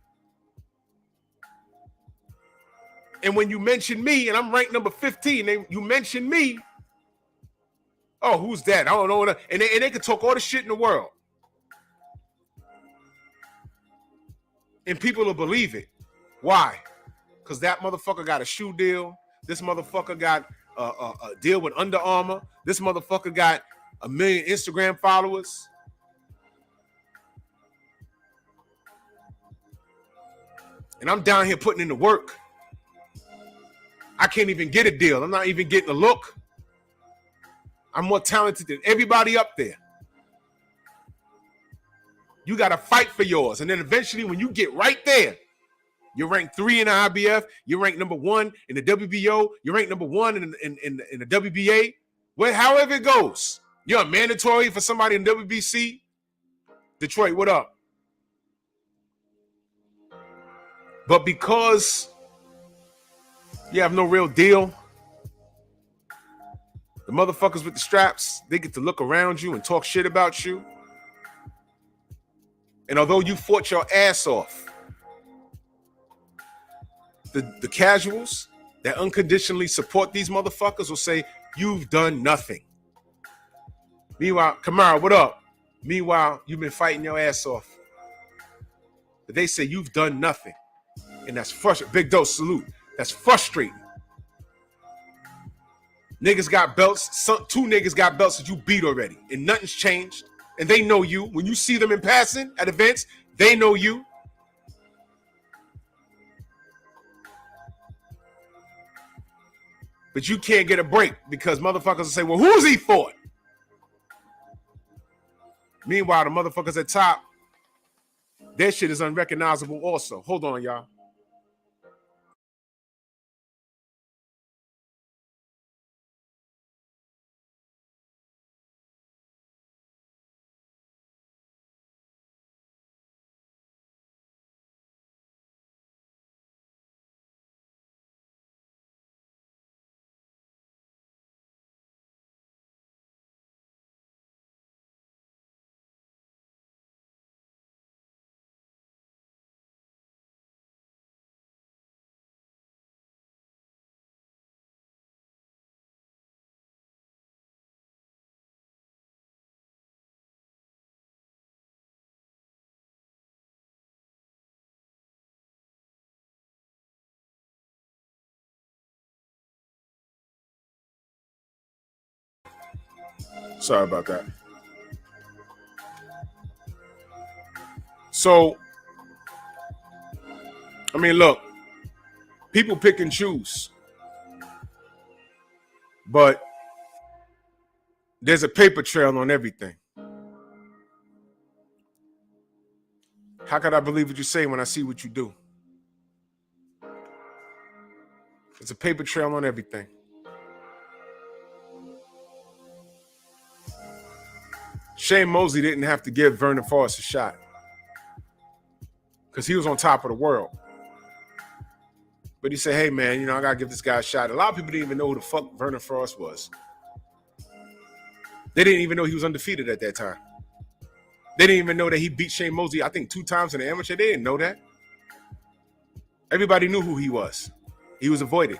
And when you mention me, and I'm ranked number 15, you mention me, oh, who's that? I don't know. And they can talk all the shit in the world. And people will believe it. Why? Because that motherfucker got a shoe deal. This motherfucker got a deal with Under Armour. This motherfucker got 1 million Instagram followers. And I'm down here putting in the work. I can't even get a deal. I'm not even getting a look. I'm more talented than everybody up there. You got to fight for yours. And then eventually when you get right there, you're ranked 3 in the IBF. You're ranked number 1 in the WBO. You're ranked number 1 in the WBA. However it goes. You're a mandatory for somebody in WBC. Detroit, what up? But because you have no real deal, the motherfuckers with the straps, they get to look around you and talk shit about you. And although you fought your ass off, the casuals that unconditionally support these motherfuckers will say, you've done nothing. Meanwhile, Kamara, what up? Meanwhile, you've been fighting your ass off. But they say you've done nothing. And that's frustrating. Big Dose, salute. That's frustrating. Niggas got belts. 2 niggas got belts that you beat already. And nothing's changed. And they know you. When you see them in passing at events, they know you. But you can't get a break because motherfuckers will say, well, who's he for? Meanwhile, the motherfuckers at top, their shit is unrecognizable also. Hold on, y'all. Sorry about that. So, I mean, look, people pick and choose, but there's a paper trail on everything. How could I believe what you say when I see what you do? There's a paper trail on everything. Shane Mosley didn't have to give Vernon Forrest a shot because he was on top of the world. But he said, hey, man, you know, I got to give this guy a shot. A lot of people didn't even know who the fuck Vernon Forrest was. They didn't even know he was undefeated at that time. They didn't even know that he beat Shane Mosley, I think, 2 times in the amateur. They didn't know that. Everybody knew who he was. He was avoided.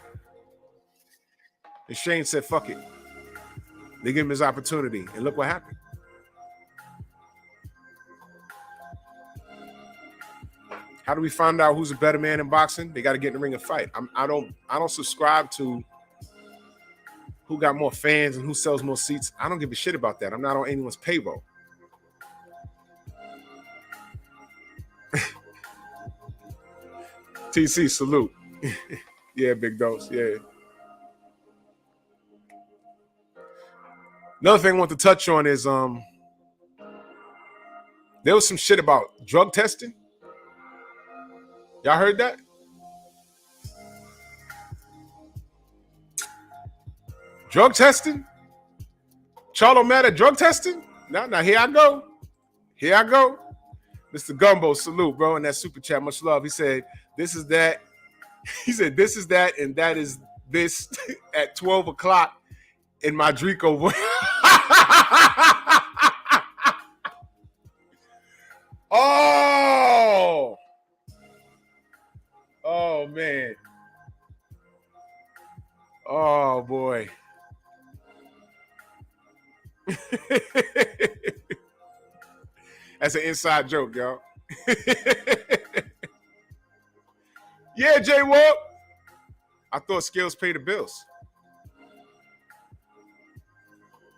And Shane said, fuck it. They gave him his opportunity. And look what happened. How do we find out who's a better man in boxing? They got to get in the ring and fight. I don't subscribe to who got more fans and who sells more seats. I don't give a shit about that. I'm not on anyone's payroll. TC, salute. Yeah, big dose. Yeah. Another thing I want to touch on is there was some shit about drug testing. Y'all heard that? Drug testing? Charlo mad at drug testing? Now here I go. Here I go. Mr. Gumbo, salute, bro, in that super chat. Much love. He said, this is that. He said, this is that, and that is this at 12 o'clock in my Drico. Oh! Oh, man. Oh, boy. That's an inside joke, y'all. Yeah, Jay Walt. I thought skills pay the bills.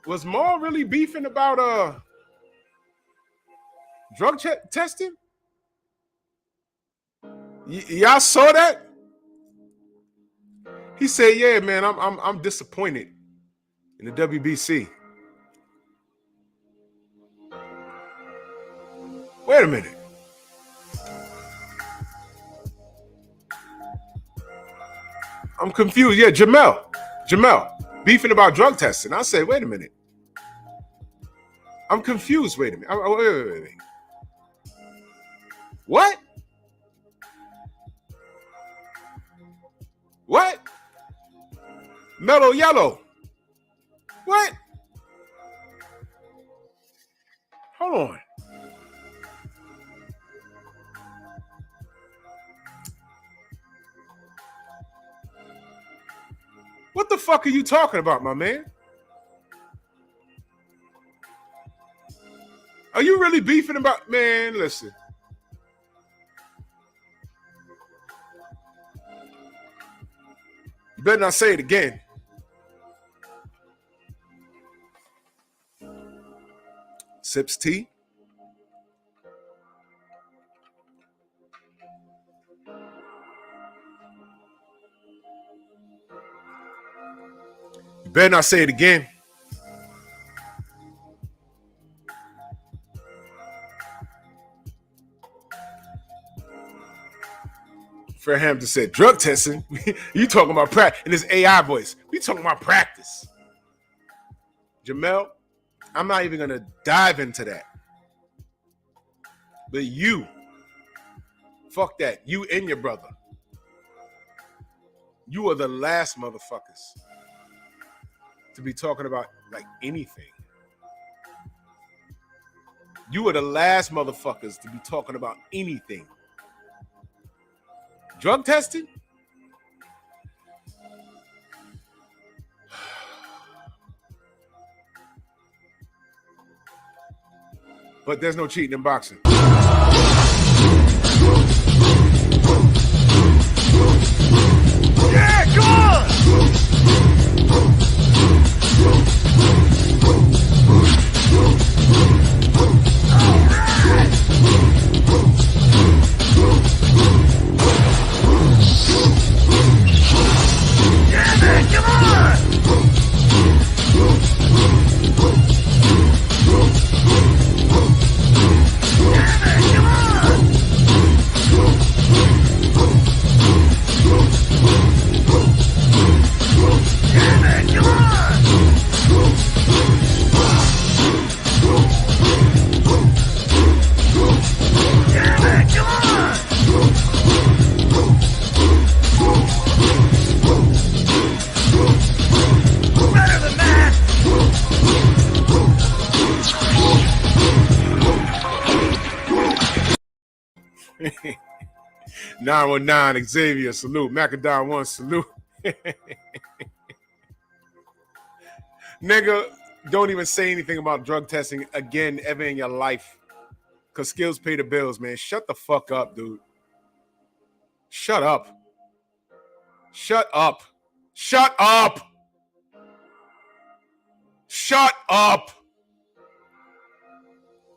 Was Maul really beefing about drug testing? Y'all saw that? He said, "Yeah, man, I'm disappointed in the WBC." Wait a minute. I'm confused. Yeah, Jamel beefing about drug testing. I said, wait a minute. I'm confused. Wait a minute. Wait. What? What? Mellow Yellow. What? Hold on. What the fuck are you talking about, my man? Are you really beefing about, man, listen. You better not say it again. Sips tea. You better not say it again. Fred Hampton said, drug testing? You talking about practice in this AI voice. We talking about practice. Jamel, I'm not even going to dive into that. But you, fuck that. You and your brother. You are the last motherfuckers to be talking about like anything. You are the last motherfuckers to be talking about anything. Drug testing? But there's no cheating in boxing. Yeah, come on! 919 Xavier, salute. Macadon 1, salute. Nigga, don't even say anything about drug testing again ever in your life. Because skills pay the bills, man. Shut the fuck up, dude. Shut up. Shut up. Shut up. Shut up.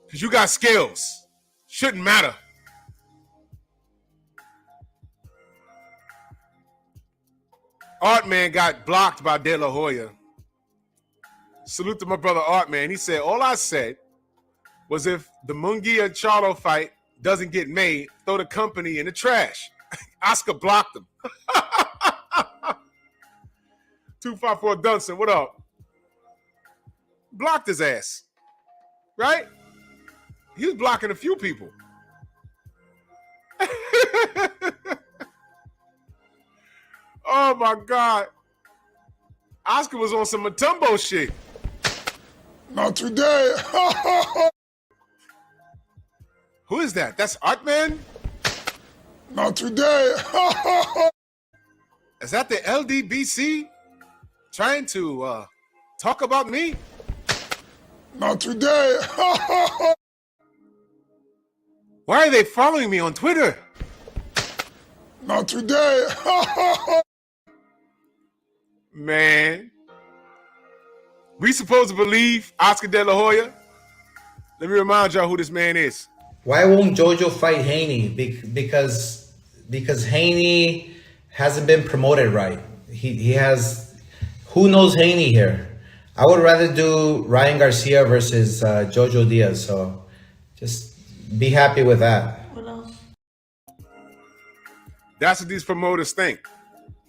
Because you got skills. Shouldn't matter. Artman got blocked by De La Hoya. Salute to my brother Artman. He said, all I said was if the Mungia Charlo fight doesn't get made, throw the company in the trash. Oscar blocked him. 254 Dunson, what up? Blocked his ass. Right? He was blocking a few people. Oh my God. Oscar was on some Matumbo shit. Not today. Who is that? That's Artman? Not today. Is that the LDBC trying to talk about me? Not today. Why are they following me on Twitter? Not today. Man. We supposed to believe Oscar De La Hoya? Let me remind y'all who this man is. Why won't Jojo fight Haney? Because Haney hasn't been promoted right. He has. Who knows Haney here? I would rather do Ryan Garcia versus Jojo Diaz. So just be happy with that. What else? That's what these promoters think.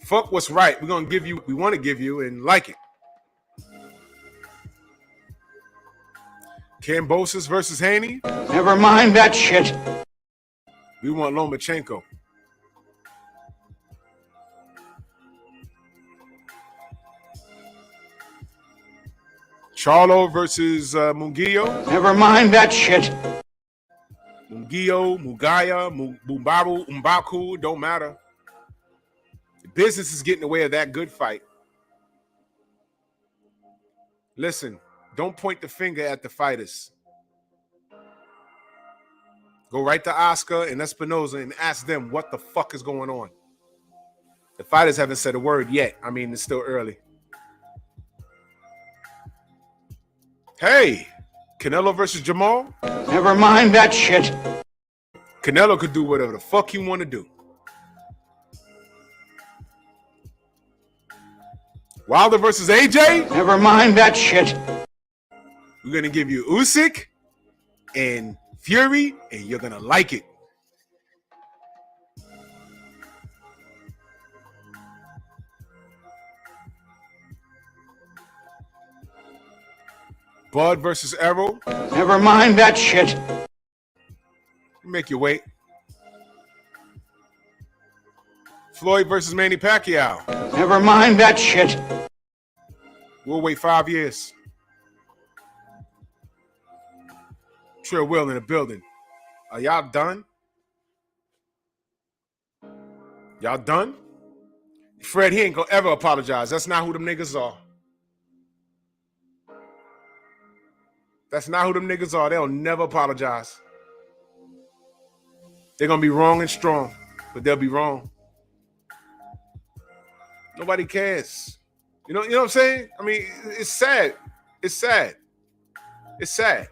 Fuck what's right. We're gonna give you. We want to give you and like it. Kambosos versus Haney. Never mind that shit. We want Lomachenko. Charlo versus Mungia. Never mind that shit. Mugaya, Mumbabu, Umbaku, don't matter. The business is getting in the way of that good fight. Listen, don't point the finger at the fighters. Go right to Oscar and Espinoza and ask them what the fuck is going on. The fighters haven't said a word yet. I mean, it's still early. Hey, Canelo versus Jamal. Never mind that shit. Canelo could do whatever the fuck he want to do. Wilder versus AJ. Never mind that shit. We're going to give you Usyk and Fury, and you're going to like it. Bud versus Errol. Never mind that shit. Make you wait. Floyd versus Manny Pacquiao. Never mind that shit. We'll wait 5 years. Trill Will in the building. Are y'all done? Y'all done? Fred, he ain't gonna ever apologize. That's not who them niggas are. That's not who them niggas are. They'll never apologize. They're gonna be wrong and strong, but they'll be wrong. Nobody cares. You know what I'm saying? I mean, it's sad. It's sad. It's sad.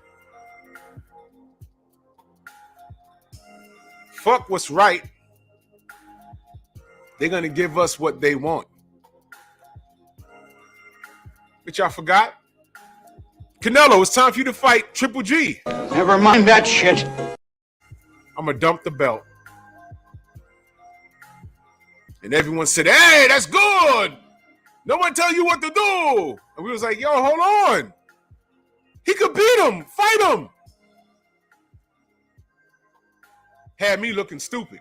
Fuck what's right. They're gonna give us what they want. But y'all forgot? Canelo, it's time for you to fight Triple G. Never mind that shit. I'm gonna dump the belt. And everyone said, hey, that's good. No one tell you what to do. And we was like, yo, hold on. He could beat him. Fight him. Had me looking stupid.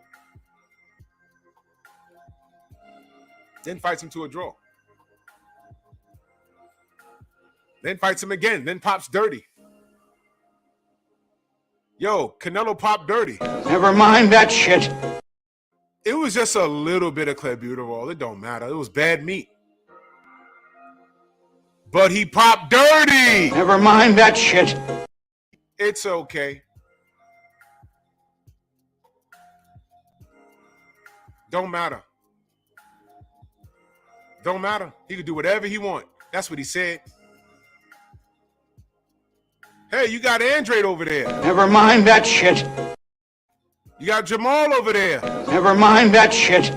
Then fights him to a draw. Then fights him again. Then pops dirty. Yo, Canelo popped dirty. Never mind that shit. It was just a little bit of clenbuterol. It don't matter. It was bad meat. But he popped dirty. Never mind that shit. It's okay. Don't matter. Don't matter. He could do whatever he want. That's what he said. Hey, you got Andrade over there. Never mind that shit. You got Jamal over there. Never mind that shit.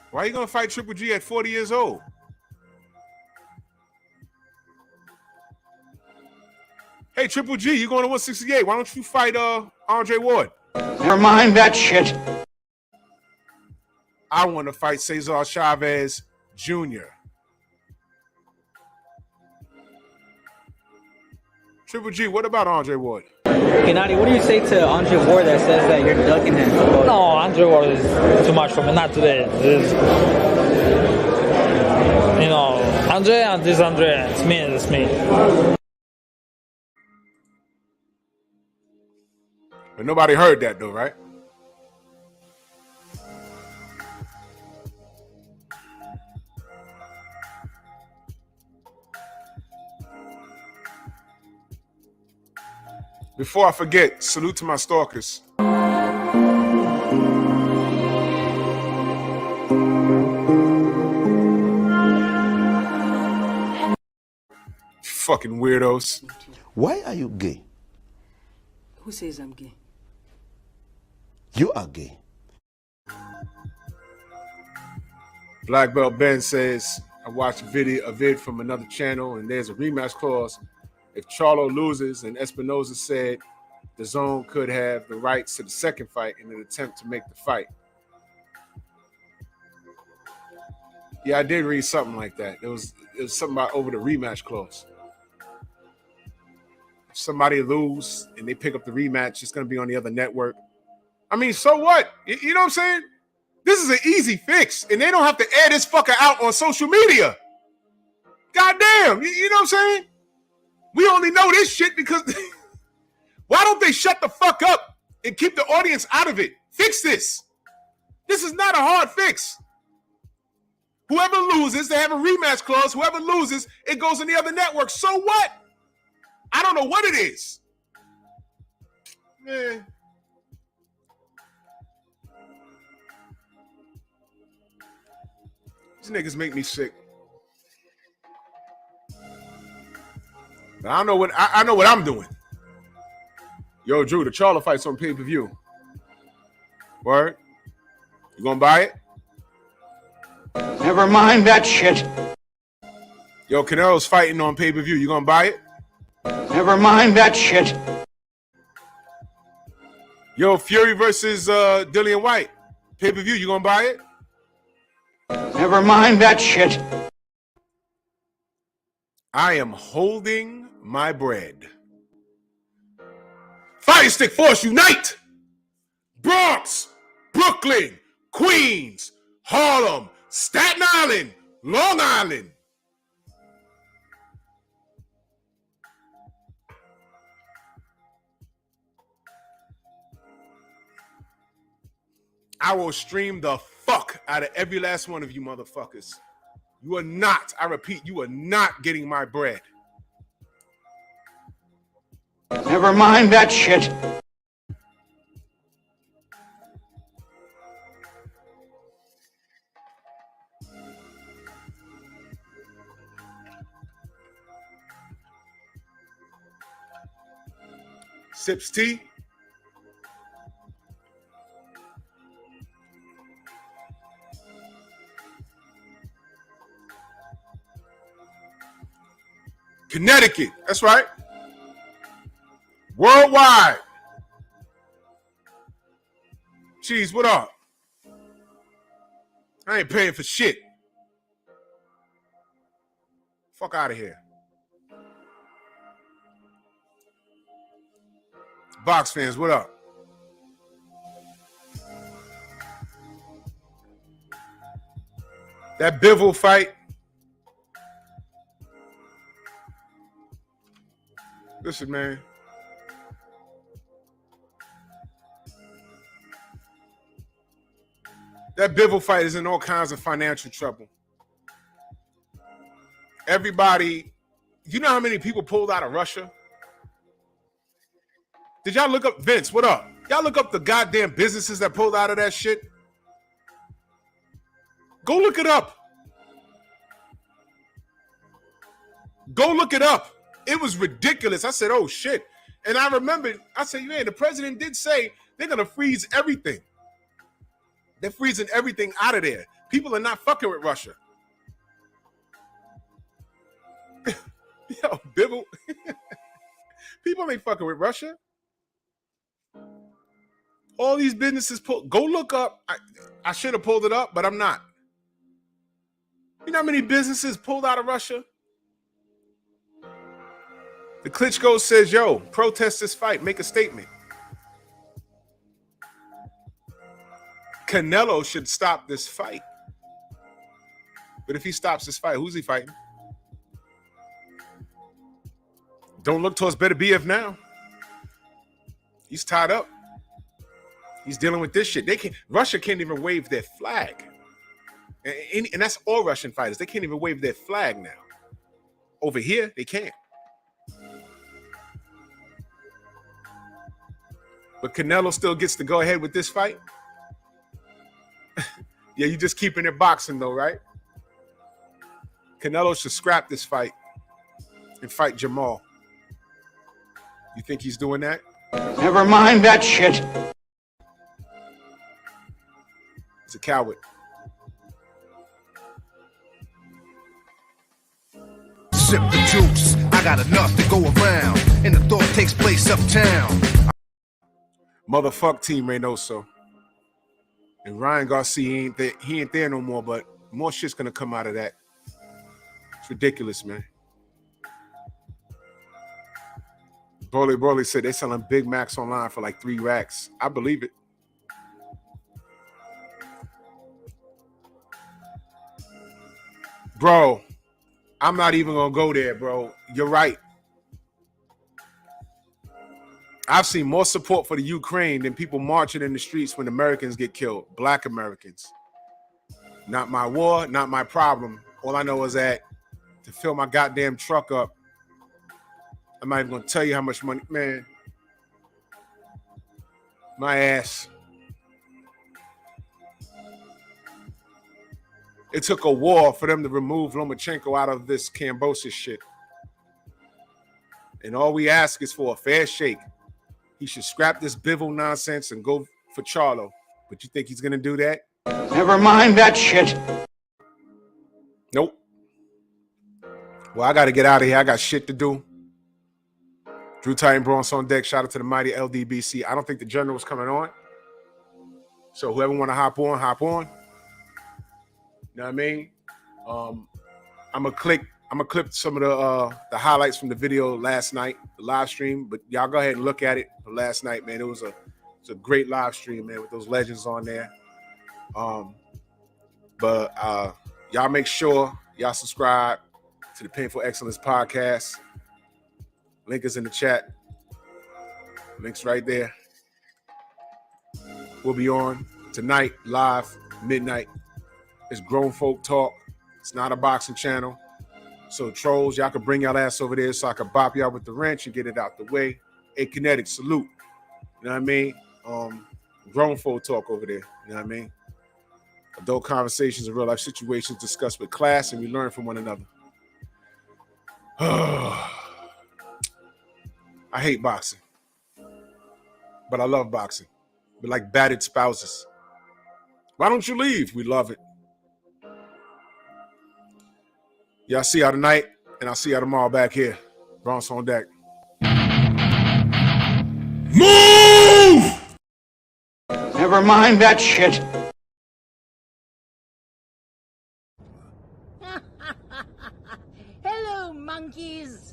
Why are you gonna fight Triple G at 40 years old? Hey, Triple G, you going to 168. Why don't you fight Andre Ward? Never mind that shit. I want to fight Cesar Chavez Jr. Triple G, what about Andre Ward? Gennady, what do you say to Andre Ward that says that you're ducking him? No, Andre Ward is too much for me. Not today. Andre and this Andre. It's me. It's me. But nobody heard that though, right? Before I forget, salute to my stalkers. Fucking weirdos. Why are you gay? Who says I'm gay? You are gay. Black Belt Ben says, I watched a vid from another channel and there's a rematch clause. If Charlo loses, and Espinoza said the zone could have the rights to the second fight in an attempt to make the fight. Yeah, I did read something like that. It was something about over the rematch clause. If somebody lose and they pick up the rematch, it's going to be on the other network. I mean, so what? You know what I'm saying? This is an easy fix, and they don't have to air this fucker out on social media. Goddamn, you know what I'm saying? We only know this shit because why don't they shut the fuck up and keep the audience out of it? Fix this. This is not a hard fix. Whoever loses, they have a rematch clause. Whoever loses, it goes on the other network. So what? I don't know what it is. Man. These niggas make me sick. But I know what I'm doing. Yo, Drew, the Charlo fight's on pay-per-view. Word? You gonna buy it? Never mind that shit. Yo, Canelo's fighting on pay-per-view. You gonna buy it? Never mind that shit. Yo, Fury versus Dillian White. Pay-per-view, you gonna buy it? Never mind that shit. I am holding my bread. Fire Stick Force unite! Bronx, Brooklyn, Queens, Harlem, Staten Island, Long Island. I will stream the fuck out of every last one of you motherfuckers. You are not, I repeat, you are not getting my bread. Never mind that shit. Sips tea. Connecticut, that's right. Worldwide. Cheese, what up? I ain't paying for shit. Fuck out of here. Box fans, what up? That Bivol fight. Listen, man. That Bivol fight is in all kinds of financial trouble. Everybody, you know how many people pulled out of Russia? Did y'all look up, Vince, what up? Y'all look up the goddamn businesses that pulled out of that shit? Go look it up. Go look it up. It was ridiculous. I said, oh shit. And I remembered, I said, yeah, the president did say they're going to freeze everything. They're freezing everything out of there. People are not fucking with Russia. Yo, Bibble. People ain't fucking with Russia. All these businesses go look up. I should have pulled it up, but I'm not. You know how many businesses pulled out of Russia? The Klitschko says, yo, protest this fight, make a statement. Canelo should stop this fight. But if he stops this fight, who's he fighting? Don't look towards Beterbiev now. He's tied up. He's dealing with this shit. Russia can't even wave their flag. And that's all Russian fighters. They can't even wave their flag now. Over here, they can't. But Canelo still gets to go ahead with this fight. Yeah, you just keeping it boxing though, right? Canelo should scrap this fight and fight Jamal. You think he's doing that? Never mind that shit. He's a coward. Sip the juice. I got enough to go around, and the thought takes place uptown. Motherfuck Team Reynoso. And Ryan Garcia he ain't there no more, but more shit's gonna come out of that. It's ridiculous, man. Broly said they're selling Big Macs online for like 3 racks. I believe it. Bro, I'm not even gonna go there, bro. You're right. I've seen more support for the Ukraine than people marching in the streets when Americans get killed. Black Americans. Not my war, not my problem. All I know is that to fill my goddamn truck up, I'm not even going to tell you how much money. Man, my ass. It took a war for them to remove Lomachenko out of this Cambosis shit. And all we ask is for a fair shake. He should scrap this Bivol nonsense and go for Charlo. But you think he's going to do that? Never mind that shit. Nope. Well, I got to get out of here. I got shit to do. Drew Titan Bronx on deck. Shout out to the mighty LDBC. I don't think the general's coming on. So whoever want to hop on, hop on. You know what I mean? I'm gonna clip some of the highlights from the video last night, the live stream. But y'all go ahead and look at it for last night, man. It was a great live stream, man, with those legends on there. But y'all make sure y'all subscribe to the Painful Excellence podcast. Link is in the chat. Link's right there. We'll be on tonight, live, midnight. It's grown folk talk. It's not a boxing channel. So trolls, y'all can bring y'all ass over there so I can bop y'all with the wrench and get it out the way. Hey, Kinetic, salute. You know what I mean? Grown folk talk over there. You know what I mean? Adult conversations and real life situations discussed with class, and we learn from one another. I hate boxing, but I love boxing. We're like battered spouses. Why don't you leave? We love it. Y'all see y'all tonight, and I'll see y'all tomorrow back here. Bronx on deck. Move! Never mind that shit. Hello, monkeys.